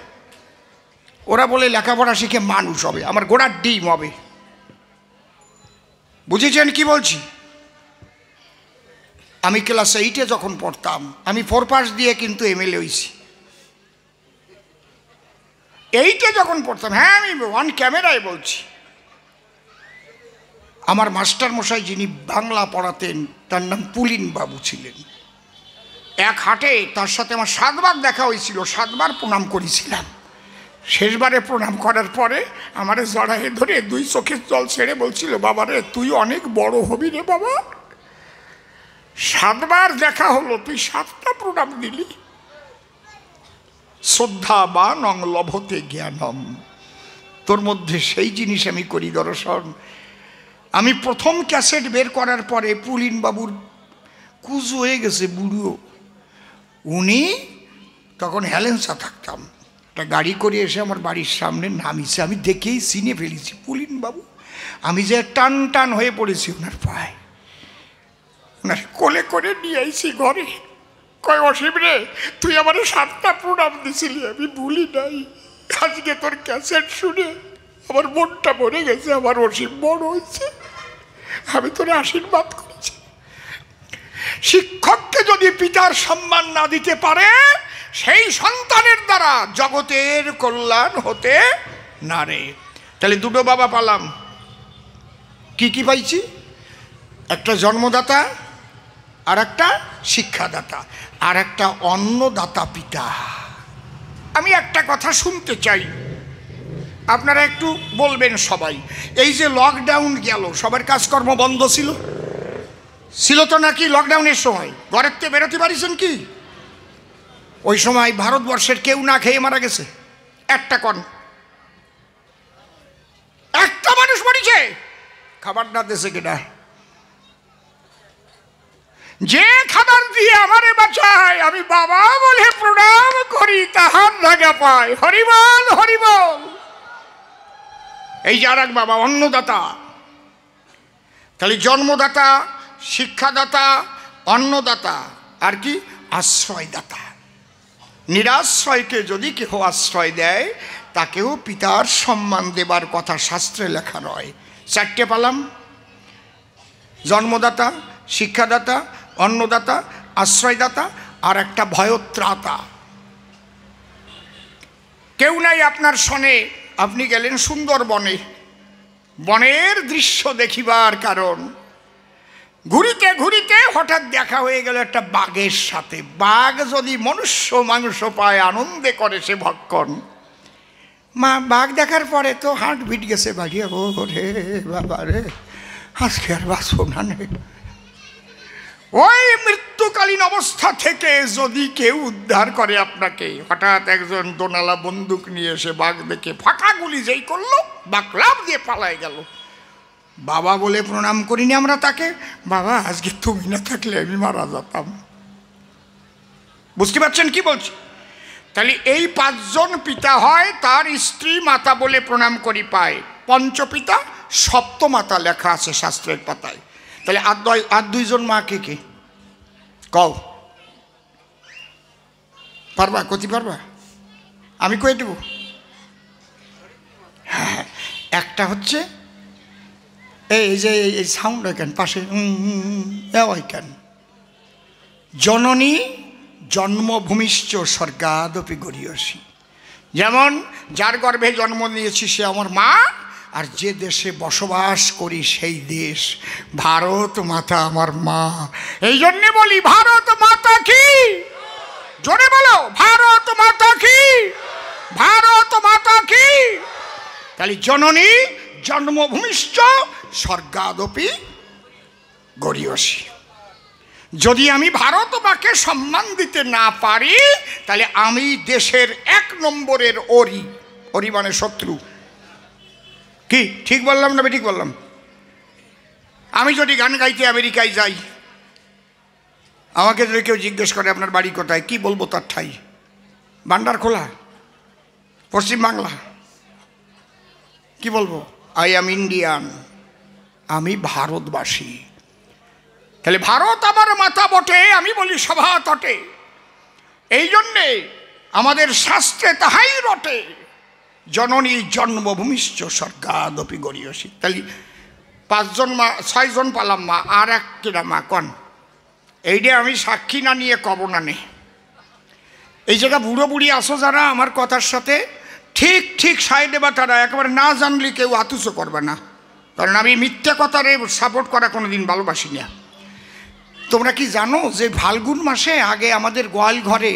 ওরা বলে লেখাপড়া শিখে মানুষ হবে, আমার গোড়ার ডিম হবে। বুঝেছেন কি বলছি? আমি ক্লাস 8-এ যখন পড়তাম, আমি 4 পাস দিয়ে কিন্তু এমএলএ হয়েছি। 8-এ যখন পড়তাম, হ্যাঁ আমি অন ক্যামেরায় বলছি, আমার মাস্টার মশাই যিনি বাংলা পড়াতেন তার নাম পুলিন বাবু ছিলেন। এক হাটে তার সাথে আমার 7 বার দেখা হয়েছিল, 7 বার প্রণাম করেছিলাম। শেষবারে প্রণাম করার পরে আমারে জড়ায়ে ধরে 2 চোখের জল ছেড়ে বলছিল, বাবারে তুই অনেক বড় হবি রে বাবা, 7 বার দেখা হলো, তুই 7টা প্রণাম দিলি। শ্রদ্ধা বা নং লভতে জ্ঞানম, তোর মধ্যে সেই জিনিস আমি করি দর্শন। আমি প্রথম ক্যাসেট বের করার পরে পুলিন বাবুর কুজু হয়ে গেছে বুড়ো। উনি তখন হেলেন্সা থাকতাম, একটা গাড়ি করে এসে আমার বাড়ির সামনে নামিছে, আমি দেখেই চিনে ফেলেছি পুলিন বাবু। আমি যে টান টান হয়ে পড়েছি ওনার পায়ে, ওনার কোলে করে নিয়ে আইছি ঘরে। কয় অসীম রে, তুই আমার 7টা প্রণাম দিছিলি, আমি ভুলি নাই। আজকে তোর ক্যাসেট শুনে আমার মনটা ভরে গেছে, আমার অসীম বড় হয়েছে, আমি তোর আশীর্বাদ করেছি। শিক্ষককে যদি পিতার সম্মান না দিতে পারে, সেই সন্তানের দ্বারা জগতের কল্যাণ হতে না রে। তাহলে 2টো বাবা পালাম। কি কি পাইছি? একটা জন্মদাতা, আর একটা শিক্ষাদাতা, আর একটা অন্নদাতা পিতা। আমি একটা কথা শুনতে চাই, আপনারা একটু বলবেন সবাই। এই যে লকডাউন গেল, সবার কাজকর্ম বন্ধ ছিল, ছিল তো নাকি? লকডাউনের সময় ঘরের থেকে বেরোতে পারিছেন কি? ওই সময় ভারতবর্ষের কেউ না খেয়ে মারা গেছে? একটা কন, একটা মানুষ মরিছে? খাবার না দেশে কিনা? যে খাবার দিয়ে আমারে বাঁচায় আমি বাবা বলে প্রণাম করি, তাহার জায়গা পায়। হরিবল হরিবল। এই যে আর এক বাবা, অন্নদাতা। তাহলে জন্মদাতা, শিক্ষাদাতা, অন্নদাতা, আর কি আশ্রয়দাতা। নিরাশ্রয়কে যদি কেহ আশ্রয় দেয় তাকেও পিতার সম্মান দেবার কথা শাস্ত্রে লেখা রয়। চারটে পালাম, জন্মদাতা, শিক্ষাদাতা, অন্নদাতা, আশ্রয়দাতা, আর একটা ভয়ত্রাতা। কেউ নাই আপনার সনে, আপনি গেলেন সুন্দরবনে, বনের দৃশ্য দেখিবার কারণ ঘুরিতে ঘুরিতে হঠাৎ দেখা হয়ে গেল একটা বাঘের সাথে। বাঘ যদি মনুষ্য মাংস পায় আনন্দে করে সে ভক্ষণ। মা বাঘ দেখার পরে তো হার্ট বিট গেছে বাড়িয়ে, ও রে বাবা রে, আজকে আর বাঁচব না। ওই মৃত্যুকালীন অবস্থা থেকে যদি কেউ উদ্ধার করে আপনাকে, হঠাৎ একজন দোনালা বন্দুক নিয়ে এসে বাঘ দেখে ফাঁকা গুলি যেই করলো, বাঘ লাফ দিয়ে পালায় গেল। বাবা বলে প্রণাম করিনি আমরা তাকে, বাবা আজকে তুমি না থাকলে আমি মারা যেতাম। বুঝতে পারছেন কি বলছি? তাহলে এই পাঁচজন পিতা হয়, তার স্ত্রী মাতা বলে প্রণাম করি পায়। পঞ্চপিতা, সপ্তমাতা লেখা আছে শাস্ত্রের পাতায়। তাহলে আর দুইজন মা কে কে কও? পারবা? কতি পারবা? আমি কয়ে দেব। হ্যাঁ, একটা হচ্ছে এই যে এই সাউন্ড কেন পাশে কেন, জননী জন্মভূমিশ্চ স্বর্গাদপি গরীয়সী। যেমন যার গর্ভে জন্ম নিয়েছি সে আমার মা, আর যে দেশে বসবাস করি সেই দেশ, ভারত মাতা আমার মা। এই জন্যে বলি ভারত মাতা কি, জোরে বলো, ভারত মাতা কি, ভারত মাতা কি। তাহলে জননী জন্মভূমিশ্চ স্বর্গাদপি গরীয়সী। যদি আমি ভারত মাকে সম্মান দিতে না পারি তাহলে আমি দেশের 1 নম্বরের ওরি। ওরি মানে শত্রু। কি ঠিক বললাম না ঠিক বললাম? আমি যদি গান গাইতে আমেরিকায় যাই, আমাকে যদি কেউ জিজ্ঞেস করে আপনার বাড়ি কোথায়, কি বলবো তার ঠাই? ভান্ডারখোলা, পশ্চিমবাংলা। কি বলবো? আই অ্যাম ইন্ডিয়ান, আমি ভারতবাসী। তাহলে ভারত আমার মাতা বটে, আমি বলি সভা তটে। এই জন্যে আমাদের শাস্ত্রে তাহাই রটে, জননী জন্মভূমিশ্চ স্বর্গাদপি গরীয়সী। তাহলে 5 জন মা, 6 জন পালাম মা, আর এক কিনা মা কন। এইটা আমি সাক্ষী না নিয়ে কব না নে। এই জায়গা বুড়ো বুড়ি আসো যারা আমার কথার সাথে, ঠিক ঠিক সাইডে বা তারা একেবারে না জানলে কেউ আতুসো করবে না, কারণ আমি মিথ্যা কথারে সাপোর্ট করা কোনো দিন ভালোবাসি না। তোমরা কি জানো যে ফাল্গুন মাসে আগে আমাদের গোয়াল ঘরে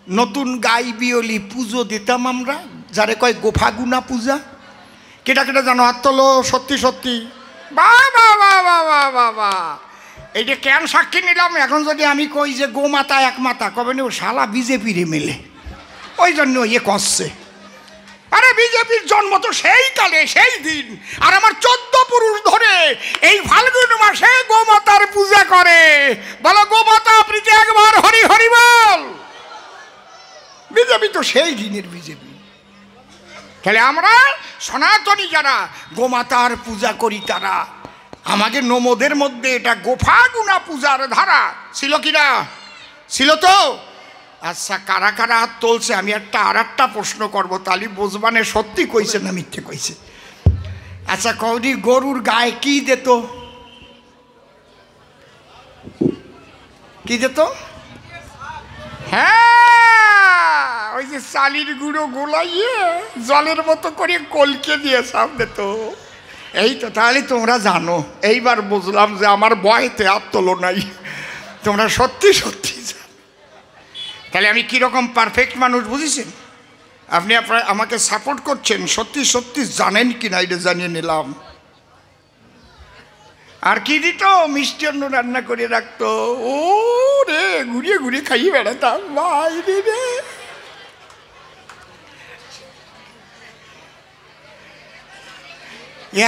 নতুন গাই বিয়লি পুজো দিতাম আমরা, যারে কয় গোফাগুনা পূজা? কেটা কেটা জানো? হাত তোলো। সত্যি সত্যি? বাবা বাবা বাবা বা, এইটা কেন সাক্ষী নিলাম? এখন যদি আমি কই যে গোমাতা এক মাতা, কবে নি ও শালা বিজেপির মেলে, ওই জন্য ইয়ে কষছে। আরে বিজেপির জন্ম তো সেই কালে সেই দিন, আর আমার 14 পুরুষ ধরে এই ফাল্গুন মাসে গোমাতার পূজা করে। বলো গোমাতা প্রীতি একবার হরি হরি বল। বিজেপি তো সেই দিনের বিজেপি। তাহলে আমরা সনাতনী যারা গোমাতার পূজা করি, তারা আমাদের নমদের মধ্যে এটা গোফাগুনা পূজার ধারা ছিল কিনা? ছিল তো? আচ্ছা, কারা কারা হাত তুলছে? আমি আর একটা প্রশ্ন করবো, তাহলে বুঝবানে সত্যি কইছে না মিথ্যে কইছে। আচ্ছা কৌদি, গরুর গায়ে কি দিত? কি দিত? হ্যাঁ, ওই যে চালির গুঁড়ো গোলাইয়ে জলের মতো করে কলকে দিয়ে সামনে তো। এই তো, তাহলে তোমরা জানো। এইবার বুঝলাম যে আমার বয়তে আর তোলো নাই, তোমরা সত্যি সত্যি জানো। তাহলে আমি কীরকম পারফেক্ট মানুষ বুঝেছেন? আপনি আপনার আমাকে সাপোর্ট করছেন, সত্যি সত্যি জানেন কি না এটা জানিয়ে নিলাম। আর কি দিত? মিষ্টি অন্ন রান্না করে রাখতো। ও রে, ঘুরিয়ে ঘুরিয়ে খাইয়ে বেড়াতাম ভাই রে।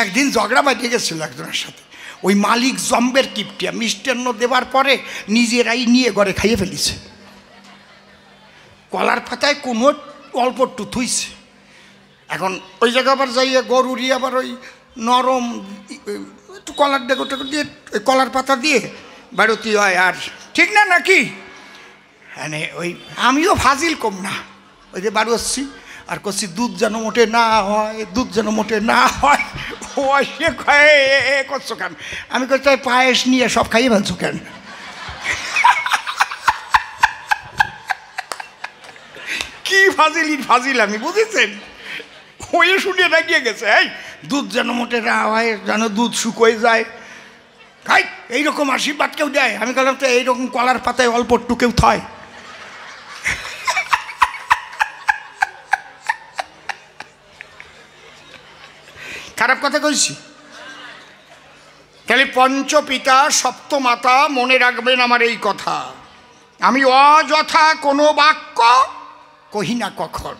একদিন ঝগড়া বাঁধিয়ে গেছিল একজনের সাথে, ওই মালিক জম্বের কিপটিয়া মিষ্টান্ন দেওয়ার পরে নিজেরাই নিয়ে ঘরে খাইয়ে ফেলিছে। কলার পাতায় কোনো অল্প একটু থুইছে। এখন ওই জায়গা আবার যাইয়ে গরুরই আবার ওই নরম একটু কলার ডেকোটা দিয়ে ওই কলার পাতা দিয়ে বাড়তি হয়। আর ঠিক না নাকি? মানে ওই আমিও ফাজিল কম না, ওই যে বাড়ি আসছি আর করছি দুধ যেন মোটে না হয়, দুধ যেন মোটে না হয়। ও সে খায় এ করছো কেন? আমি করছি পায়েস নিয়ে সব খাইয়ে ফেলছো কেন? কি ফাজিল আমি, বুঝেছেন? ওই শুনে রাখিয়ে গেছে এই দুধ যেন মোটে না হয়, যেন দুধ শুকোয় যায়, খাই এইরকম আশীর্বাদ কেউ দেয়? আমি বললাম তো এইরকম কলার পাতায় অল্প একটু কেউ থয়? খারাপ কথা কইছি? তাহলে পঞ্চপিতা সপ্তমাতা, মনে রাখবেন আমার এই কথা। আমি অযথা কোনো বাক্য কহি না কখন।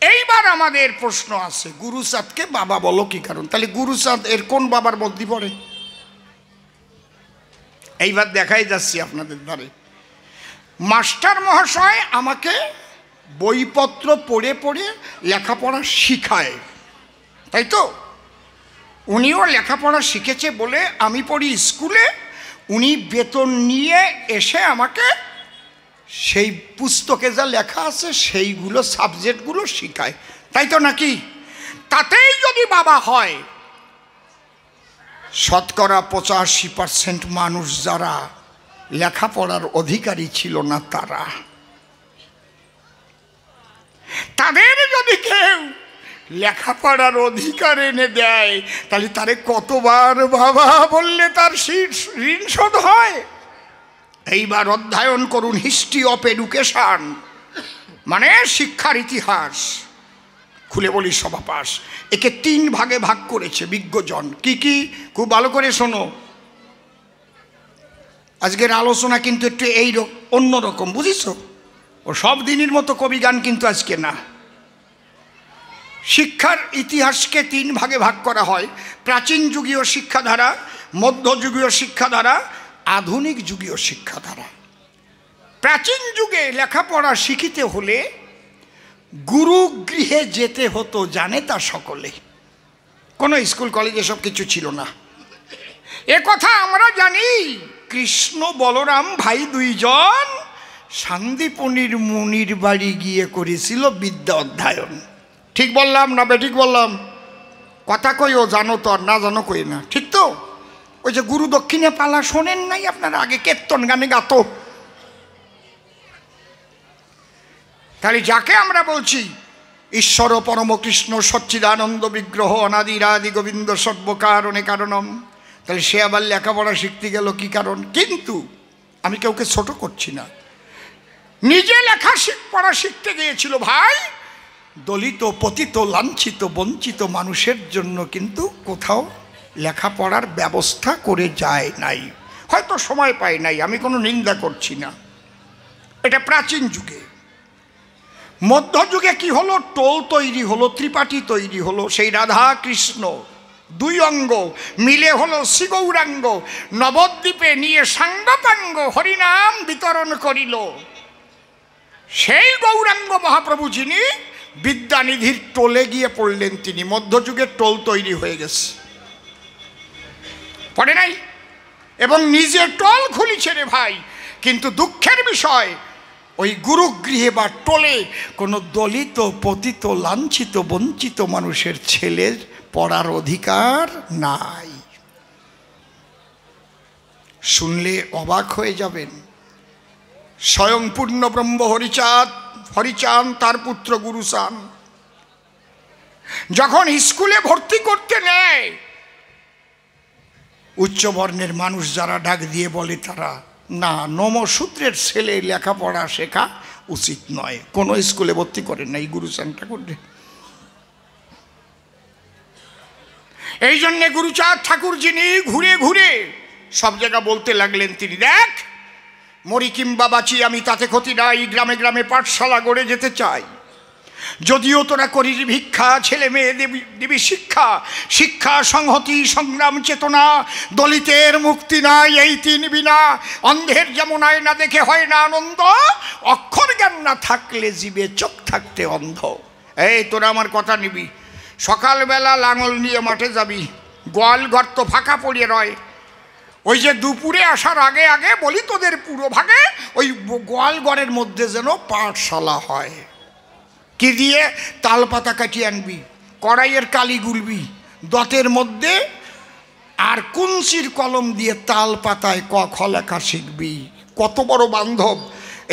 এইবার আমাদের প্রশ্ন আছে, গুরুচাঁদকে বাবা বলো কি কারণ? তাহলে গুরুচাঁদ এর কোন বাবার মধ্যে পড়ে? এইবার দেখাই যাচ্ছি আপনাদের দ্বারে। মাস্টার মহাশয় আমাকে বইপত্র পড়ে পড়ে লেখাপড়া শিখায়, তাই তো? উনিও লেখাপড়া শিখেছে বলে আমি পড়ি স্কুলে, উনি বেতন নিয়ে এসে আমাকে সেই পুস্তকে যা লেখা আছে সেইগুলো সাবজেক্টগুলো শিখায়, তাই তো নাকি? তাতেই যদি বাবা হয়, শতকরা 85% মানুষ যারা লেখাপড়ার অধিকারী ছিল না তাদের যদি কেউ লেখাপড়ার অধিকার এনে দেয়, তাহলে তারে কতবার বাবা বললে তার ঋণ শোধ হয়? এইবার অধ্যয়ন করুন হিস্ট্রি অফ এডুকেশন, মানে শিক্ষার ইতিহাস। খুলে বলি সভাপাস, একে 3 ভাগে ভাগ করেছে বিজ্ঞজন। কি কি? খুব ভালো করে শোনো। আজকের আলোচনা কিন্তু একটু অন্যরকম, বুঝিস? ও সব দিনের মতো কবিগান কিন্তু আজকে না। শিক্ষার ইতিহাসকে 3 ভাগে ভাগ করা হয়: প্রাচীন যুগীয় শিক্ষাধারা, মধ্যযুগীয় শিক্ষাধারা, আধুনিক যুগীয় শিক্ষাধারা। প্রাচীন যুগে লেখাপড়া শিখিতে হলে গুরুগৃহে যেতে হতো, জানে তা সকলে। কোনো স্কুল কলেজ এসব কিছু ছিল না, এ কথা আমরা জানি। কৃষ্ণ বলরাম ভাই 2 জন সান্দীপনির মুনির বাড়ি গিয়ে করেছিল বিদ্যা অধ্যয়ন। ঠিক বললাম না বেঠিক বললাম? কথা কইও, জানো তো আর না জানো কই না, ঠিক তো? ওই যে গুরু দক্ষিণে পালা শোনেন নাই আপনারা? আগে কীর্তন গানে গাতো। তাহলে যাকে আমরা বলছি ঈশ্বর পরম কৃষ্ণ সচ্চিদানন্দ বিগ্রহ অনাদিরাদি গোবিন্দ সর্বকারণে কারণম, তাহলে সে আবার লেখাপড়া শিখতে গেল কি কারণ? কিন্তু আমি কাউকে ছোট করছি না, নিজে পড়া শিখতে গিয়েছিল ভাই। দলিত, পতিত, লাঞ্ছিত, বঞ্চিত মানুষের জন্য কিন্তু কোথাও লেখাপড়ার ব্যবস্থা করে যায় নাই, হয়তো সময় পায় নাই, আমি কোনো নিন্দা করছি না। এটা প্রাচীন যুগে। মধ্যযুগে কি হলো? টোল তৈরি হলো, ত্রিপাঠী তৈরি হলো। সেই রাধা কৃষ্ণ 2 অঙ্গ মিলে হলো শ্রীগৌরাঙ্গ, নবদ্বীপে নিয়ে সাঙ্গপাঙ্গ হরিনাম বিতরণ করিল। সেই গৌরাঙ্গ মহাপ্রভু যিনি বিদ্যানিধির টোলে গিয়ে পড়লেন, তিনি মধ্যযুগের টোল তৈরি হয়ে গেছে, পড়ে নাই? এবং নিজে টোল খুলিছে রে ভাই। কিন্তু দুঃখের বিষয়, ওই গুরুগৃহে বা টোলে কোনো দলিত, পতিত, লাঞ্ছিত, বঞ্চিত মানুষের ছেলের পড়ার অধিকার নাই। শুনলে অবাক হয়ে যাবেন। স্বয়ং পূর্ণ ব্রহ্ম হরিচাঁদ তার পুত্র গুরুচাঁদ যখন স্কুলে ভর্তি করতে নেয়, উচ্চবর্ণের মানুষ যারা ডাক দিয়ে বলে তারা, না, নমশূদ্রের ছেলে লেখাপড়া শেখা উচিত নয়, কোনো স্কুলে ভর্তি করেন না এই গুরুচাঁদ ঠাকুর। এই জন্যে গুরুচাঁদ ঠাকুর যিনি ঘুরে ঘুরে সব জায়গা বলতে লাগলেন, তিনি দেখ মরি কিংবা বাঁচি আমি তাতে ক্ষতি নাই, গ্রামে গ্রামে পাঠশালা গড়ে যেতে চাই। যদিও তোরা করিস ভিক্ষা, ছেলে মেয়ে দিবি শিক্ষা, শিক্ষা সংহতি সংগ্রাম চেতনা, দলিতের মুক্তি নাই এই তিন বিনা, অন্ধের যেমন আয়না দেখে হয় না আনন্দ, অক্ষর জ্ঞান না থাকলে জীবে চোখ থাকতে অন্ধ। এই তোরা আমার কথা নিবি, সকালবেলা লাঙল নিয়ে মাঠে যাবি, গোয়াল ঘর তো ফাঁকা পড়ে রয়, ওই যে দুপুরে আসার আগে আগে বলি তোদের পুরো ভাগে ওই গোয়াল ঘরের মধ্যে যেন পাঠশালা হয়। কি দিয়ে? তাল পাতা কাটিয়ে আনবি, কড়াইয়ের কালি গুলবি, দতের মধ্যে আর কুঞ্চির কলম দিয়ে তাল পাতায় ক খ লেখা শিখবি। কত বড় বান্ধব!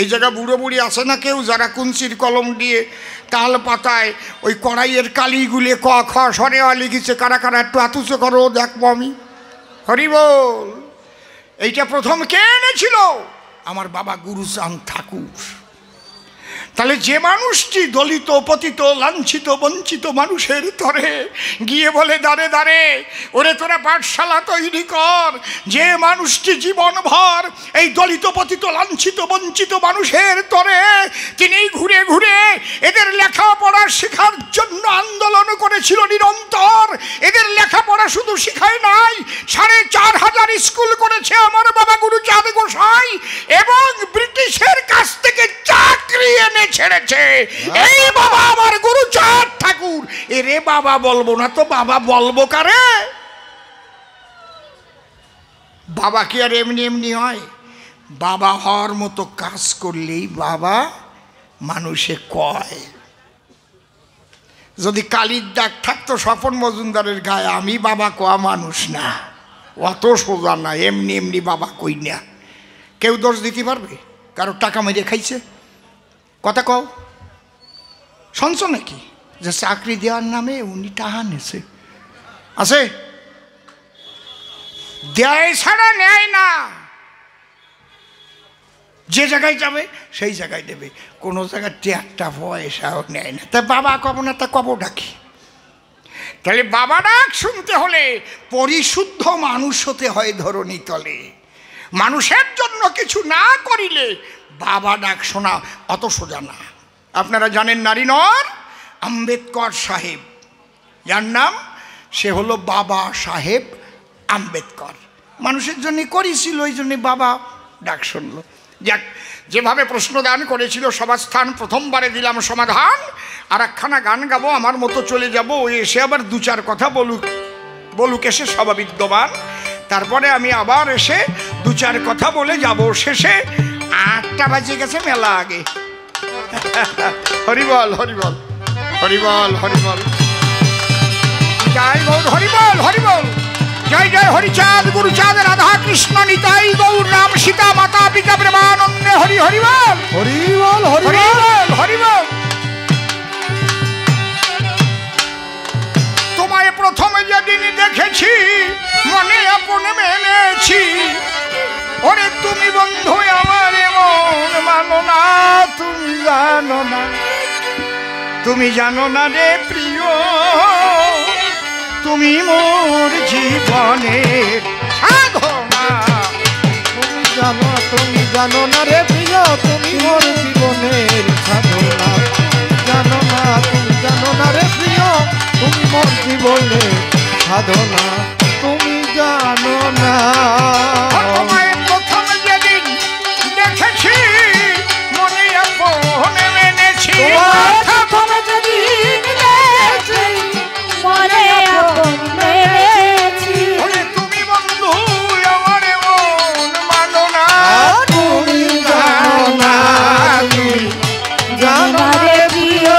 এই জায়গা বুড়ো বুড়ি আছে না কেউ যারা কুঞ্চির কলম দিয়ে তাল পাতায় ওই কড়াইয়ের কালি গুলে ক খ সরে লিখেছে? কারা কারা একটু আতুচো করো দেখবো আমি। হরি বল। এইটা প্রথম কে এনেছিল? আমার বাবা গুরুচাঁদ ঠাকুর। তাহলে যে মানুষটি দলিত পতিত লাঞ্ছিত বঞ্চিত মানুষের তরে গিয়ে বলে দাঁড়ে দাঁড়ে ওরে তোরা পাঠশালা তৈরি কর, যে মানুষটি জীবনভর এই দলিত পতিত লাঞ্ছিত বঞ্চিত মানুষের তরে তিনি ঘুরে ঘুরে এদের লেখাপড়া শেখার জন্য আন্দোলন করেছিল নিরন্তর। এদের লেখাপড়া শুধু শিখায় নাই, ৪,৫০০ স্কুল করেছে আমার বাবা গুরুচাঁদ গোসাই, এবং ব্রিটিশের কাছ থেকে চাকরি এনে ছেড়েছে এই বাবা আমার গুরুচাঁদ ঠাকুর। এরে বাবা বলবো না তো বাবা বলবো কারে? বাবা কি আর এমনি এমনি হয়? বাবা হওয়ার মতো কাজ করলেই বাবা মানুষে কয়। যদি কালির দাগ থাকতো স্বপন মজুমদারের গায়ে, আমি বাবা কোয়া মানুষ না, অত সোজা না, এমনি এমনি বাবা কই না। কেউ দোষ দিতে পারবে? কারো টাকা মেরে খাইছে? কথা কও, শুনছ নাকি যে চাকরি দেওয়ার নামে উনি টাকা নেছে? আছে? দেয় ছাড়া নেয় না, যে জায়গায় যাবে সেই জায়গায় দেবে, কোনো জায়গায় একটা পয়সাও নেয় না। তা বাবা কব না, তা কব ডাকি? তাহলে বাবা ডাক শুনতে হলে পরিশুদ্ধ মানুষ হতে হয় ধরণী তলে। মানুষের জন্য কিছু না করিলে বাবা ডাক শোনা অত সোজা না। আপনারা জানেন নারীনর আম্বেদকর সাহেব, যার নাম সে হলো বাবা সাহেব আম্বেদকর, মানুষের জন্য করেছিল, ওই জন্যে বাবা ডাক শুনলো। যাক, যেভাবে প্রশ্নদান করেছিল সভাস্থান, প্রথমবারে দিলাম সমাধান। আর একখানা গান গাবো, আমার মতো চলে যাব, ওই এসে আবার দু চার কথা বলুক এসে সভাবিদ্যমান, তারপরে আমি আবার এসে দু চার কথা বলে যাব। শেষে ৮টা বাজে গেছে, মেলা আগে। হরিবল হরিবল হরিবল হরিবল, জয় গৌর হরিবল হরিবল, জয় জয় হরিচাঁদ গুরুচাঁদ রাধা কৃষ্ণ নিতাই গৌর রাম সীতা মাতা পিতা প্রেমানন্দে হরি হরিবল হরিবল হরিবল হরিবল। তোমায় প্রথমে যেদিন দেখেছি মনে আপন মেনেছি, ওরে তুমি বন্ধু আমার মন মানো না, তুমি জানো না, তুমি জানো না রে প্রিয়, তুমি মোর জীবনের সাধনা। তুমি জানো না রে প্রিয়, তুমি মোর জীবনের সাধনা। জানো না, তুমি জানো না রে প্রিয়, তুমি মোর জীবনের সাধনা। তুমি জানো না। তোমায় প্রথম যেদিন দেখেছি মনে আপন মেনেছি, প্রথম যেদিন দেখেছি মনে আপন মেনেছি, ওরে তুমি বন্ধু আমার মন মানো না, তুমি জানো না, তুমি জানো না রে প্রিয়,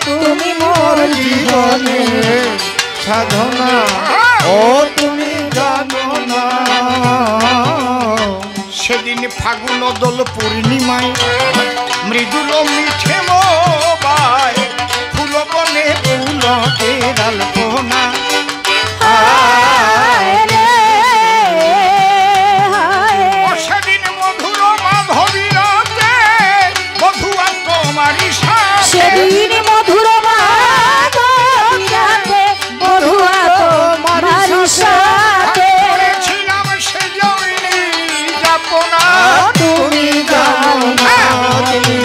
তুমি মোর জীবনের সাধনা। ও তুমি জানো না। সেদিন ফাগুন দোল পূর্ণিমায় মৃদুল মিঠে মোবাই, ফুল বনে ফুলকে আলপনা, হায় রে হায়, ও সেদিন মধুর মাধবীরতে মধুয়া তোমারই সাথে, সেদিন মধুর মাধবীরাতে মধুয়া তোমার সাথে, করেছিলাম সে জমি যাপনা। তুমি জানো না, তুমি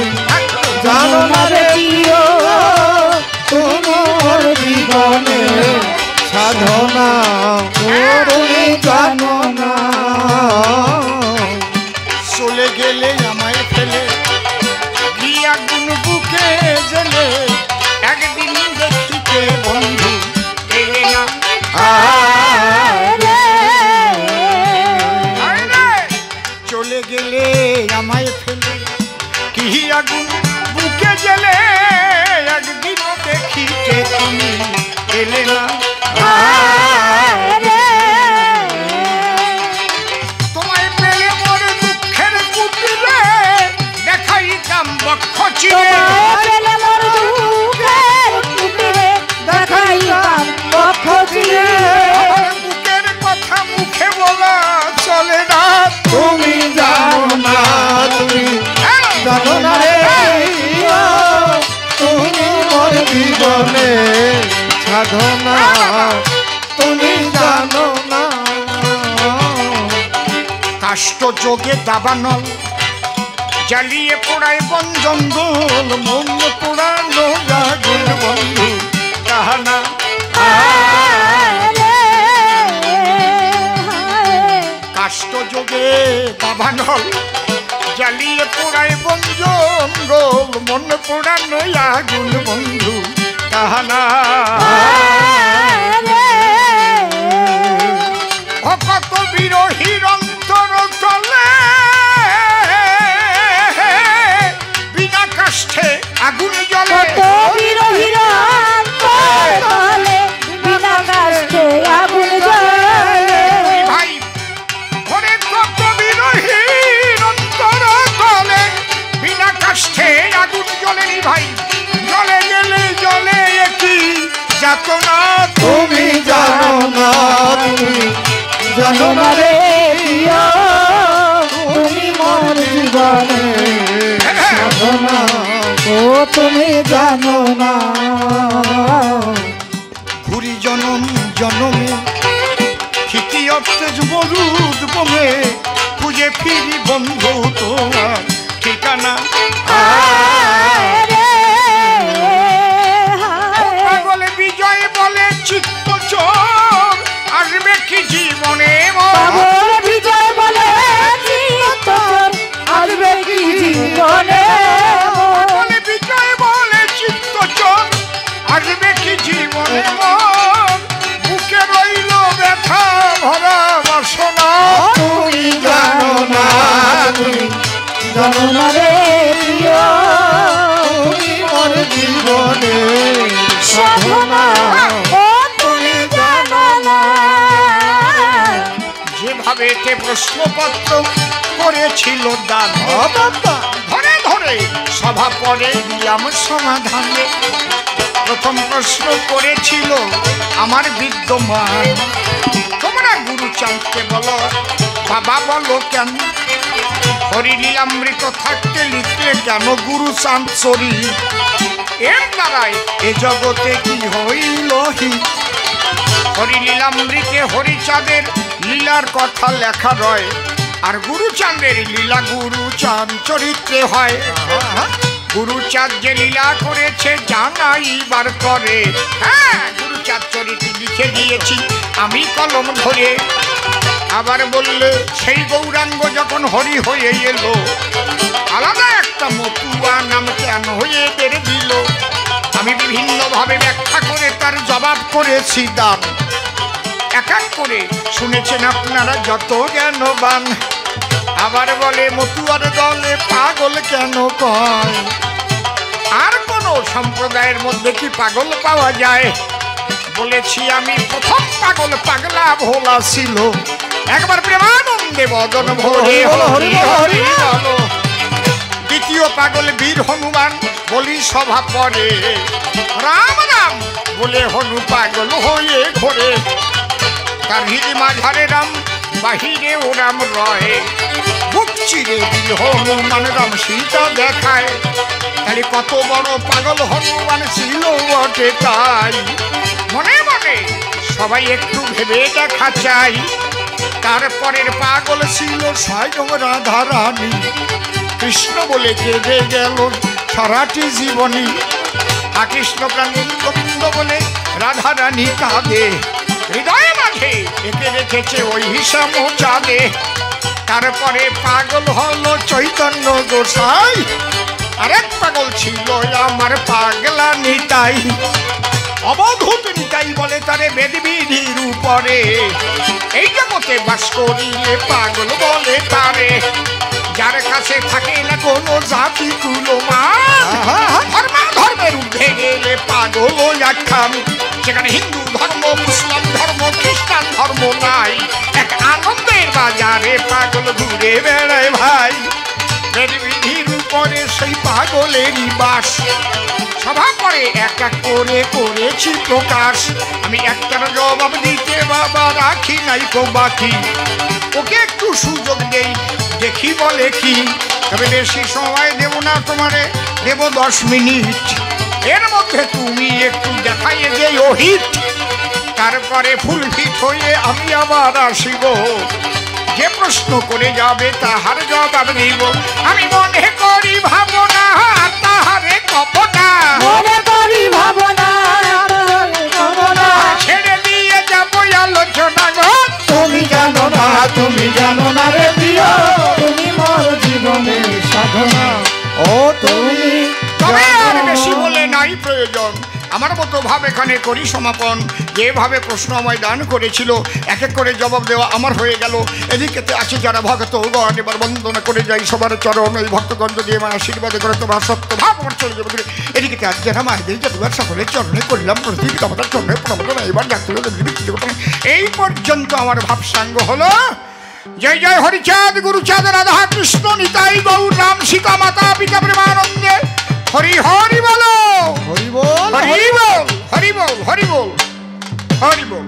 আগুন বুকে জেলে একদিনও দেখিতে তুমি এলে না। তোমায় পেলে মোর দুঃখের কুটিরে দেখাইতাম বক্ষ চিরে। বুকের কথা মুখে বলা চলে না। তুমি জানো না, তুমি জানো না রে প্রিয়, তুমি মোর জীবনে সাধনা, তুমি জানো না। কাষ্ট যোগে দাবানল জ্বালিয়ে পোড়ায় বন জঙ্গল, মন পোড়ানো আগুন বন্ধু কাহানা। কাষ্ট যোগে দাবানল জ্বালিয়ে পোড়ায় বন জঙ্গল, মন পোড়ানো আগুন বন্ধু কাহানা। কত বিরোহীর অন্তর তলে বিনা কাষ্ঠে আগুন জ্বলে। ভাই ঘরে কত বিরোহীর অন্তর তলে বিনা কাষ্ঠে আগুন জ্বলে। ভাই জ্বলে গেলে জ্বলে একই যাতনা। তুমি জানো না, তুমি জানো না রে প্রিয়, তুমি মোর জীবনে সাধনা, ও তুমি জানো না। ঘুরি জনম জনমে তৃতীয়তে যুবরুদ বমে খুঁজে ফিরি বন্ধু তোমার ঠিকানা। বলে বিজয় বলে চিত্ত চোর আসবে কি জীবনে বিজয় বলে আসবে কি জীবনে। বলে বিজয় বলে চিত্ত চোর আসবে কি জীবনে বুকে রইল ব্যথা ভরা বাসনা। তুমি জানো না, তুমি জানো না রে প্রিয়, তুমি মোর জীবনে সাধনা, তুমি জানো না। যেভাবে তে প্রশ্নপত্র করেছিল দান ধরে ধরে সভা পরে দিলাম সমাধানে। প্রথম প্রশ্ন করেছিল আমার বিদ্যমান, তোমরা গুরুচাঁদকে বলো বাবা বলো কেন হরিলীলামৃত থাকতে লিখলে কেন গুরুচাঁদ চরি। এর দ্বারাই এ জগতে কি হইল হি। হরিলীলামৃতে হরিচাঁদের লীলার কথা লেখা রয়, আর গুরুচাঁদের লীলা গুরুচাঁদ চরিত্রে হয়। গুরুচাঁদ যে লীলা করেছে জানাইবার করে, হ্যাঁ গুরুচাঁদ চরিত্র লিখে দিয়েছি আমি কলম ধরে। আবার বললে সেই গৌরাঙ্গ যখন হরি হয়ে এলো আলাদা একটা মতুয়া নাম কেন হয়ে বেড়ে দিল। আমি বিভিন্নভাবে ব্যাখ্যা করে তার জবাব করেছি দান। এক এক করে শুনেছেন আপনারা যত জ্ঞানবান। আবার বলে মতুয়ার দলে পাগল কেন কয়, আর কোন সম্প্রদায়ের মধ্যে কি পাগল পাওয়া যায়। বলেছি আমি প্রথম পাগল পাগলা ভোলা ছিল, একবার প্রেমানন্দে বদন ভরে হরি হরি বলো। দ্বিতীয় পাগল বীর হনুমান বলি সভা পরে রাম রাম বলে হনু পাগল হয়ে ঘোরে। তার হৃদি মাঝারে রাম বাহিরে ও রাম রয়, বুক চিরে বীর হনুমান রাম সীতা দেখায়। তাহলে কত বড় পাগল হনুমান ছিল বটে তাই মনে মনে সবাই একটু ভেবে দেখা চাই। তারপরের পাগল ছিল স্বয়ং রাধা রানী, কৃষ্ণ বলে কেঁদে গেল সারাটি জীবনী। কৃষ্ণ প্রাণন্দ বলে রাধা রানী কাঁদে, হৃদয় মাঝে একে রেখেছে ওই হিসাব চাঁদে। তারপরে পাগল হলো চৈতন্য গোসাই, আরেক পাগল ছিল আমার পাগলা নিতাই। অবধূত নিতাই বলে তারে বেদবিধির উপরে, এই জগতে বাস করিলে পাগল বলে তারে। যার কাছে থাকে না কোনো জাতি কুলমা, ধর্মের ঊর্ধ্বে গেলে পাগল একখান। সেখানে হিন্দু ধর্ম, মুসলিম ধর্ম, খ্রিস্টান ধর্ম নাই, এক আনন্দের বাজারে পাগল ঘুরে বেড়ায় ভাই। বিধির উপরে সেই পাগলেরই বাস, সভা করে এক এক করে করেছি প্রকাশ। আমি একটার জবাব দিতে বাবা রাখি নাই তো বাকি, ওকে একটু সুযোগ দেই দেখি বলে কি। তবে বেশি সময় দেব না তোমারে, দেব 10 মিনিট, এর মধ্যে তুমি একটু দেখাইয়ে যে ওহিত। তারপরে ফুলফিট হয়ে আমি আবার আসিব, যে প্রশ্ন করে যাবে তাহার জবাব দিব। আমি মনে করি ভাবনা তাহারে কপনা, মনে করি ভাবনা ভাবনা, ছেড়ে দিয়ে যাবো আলোচনা গো। তুমি জানো না, তুমি জানো না রে প্রিয়, তুমি মোর জীবনের সাধনা। ও তুমি তবে আর বেশি বলে নাই প্রয়োজন, আমার মতো ভাব এখানে করি সমাপন। যেভাবে প্রশ্ন আমায় দান করেছিল এক এক করে জবাব দেওয়া আমার হয়ে গেল। এদিকেতে আছে যারা ভক্তগণ, এবার বন্দনা করে যাই সবার চরণ। এই ভক্তগণ যদি আমার আশীর্বাদ করে তোমার সত্য ভাব আমার চলে যাবে। এদিকে আজ যারা মায়েদের যে তোমার সকলের চরণে করলাম প্রতিদিন আমাদের চরণে প্রবর্তন। এবার ডাক্তার এই পর্যন্ত আমার ভাব সাঙ্গ হলো। জয় জয় হরিচাঁদ গুরুচাঁদ রাধা কৃষ্ণ নিতাই গৌর রাম সীতা মাতা পিতা প্রেমানন্দে। হরি হরি বলো, হরি বল, হরি বল, হরি বল, হরি বল, হরি বল।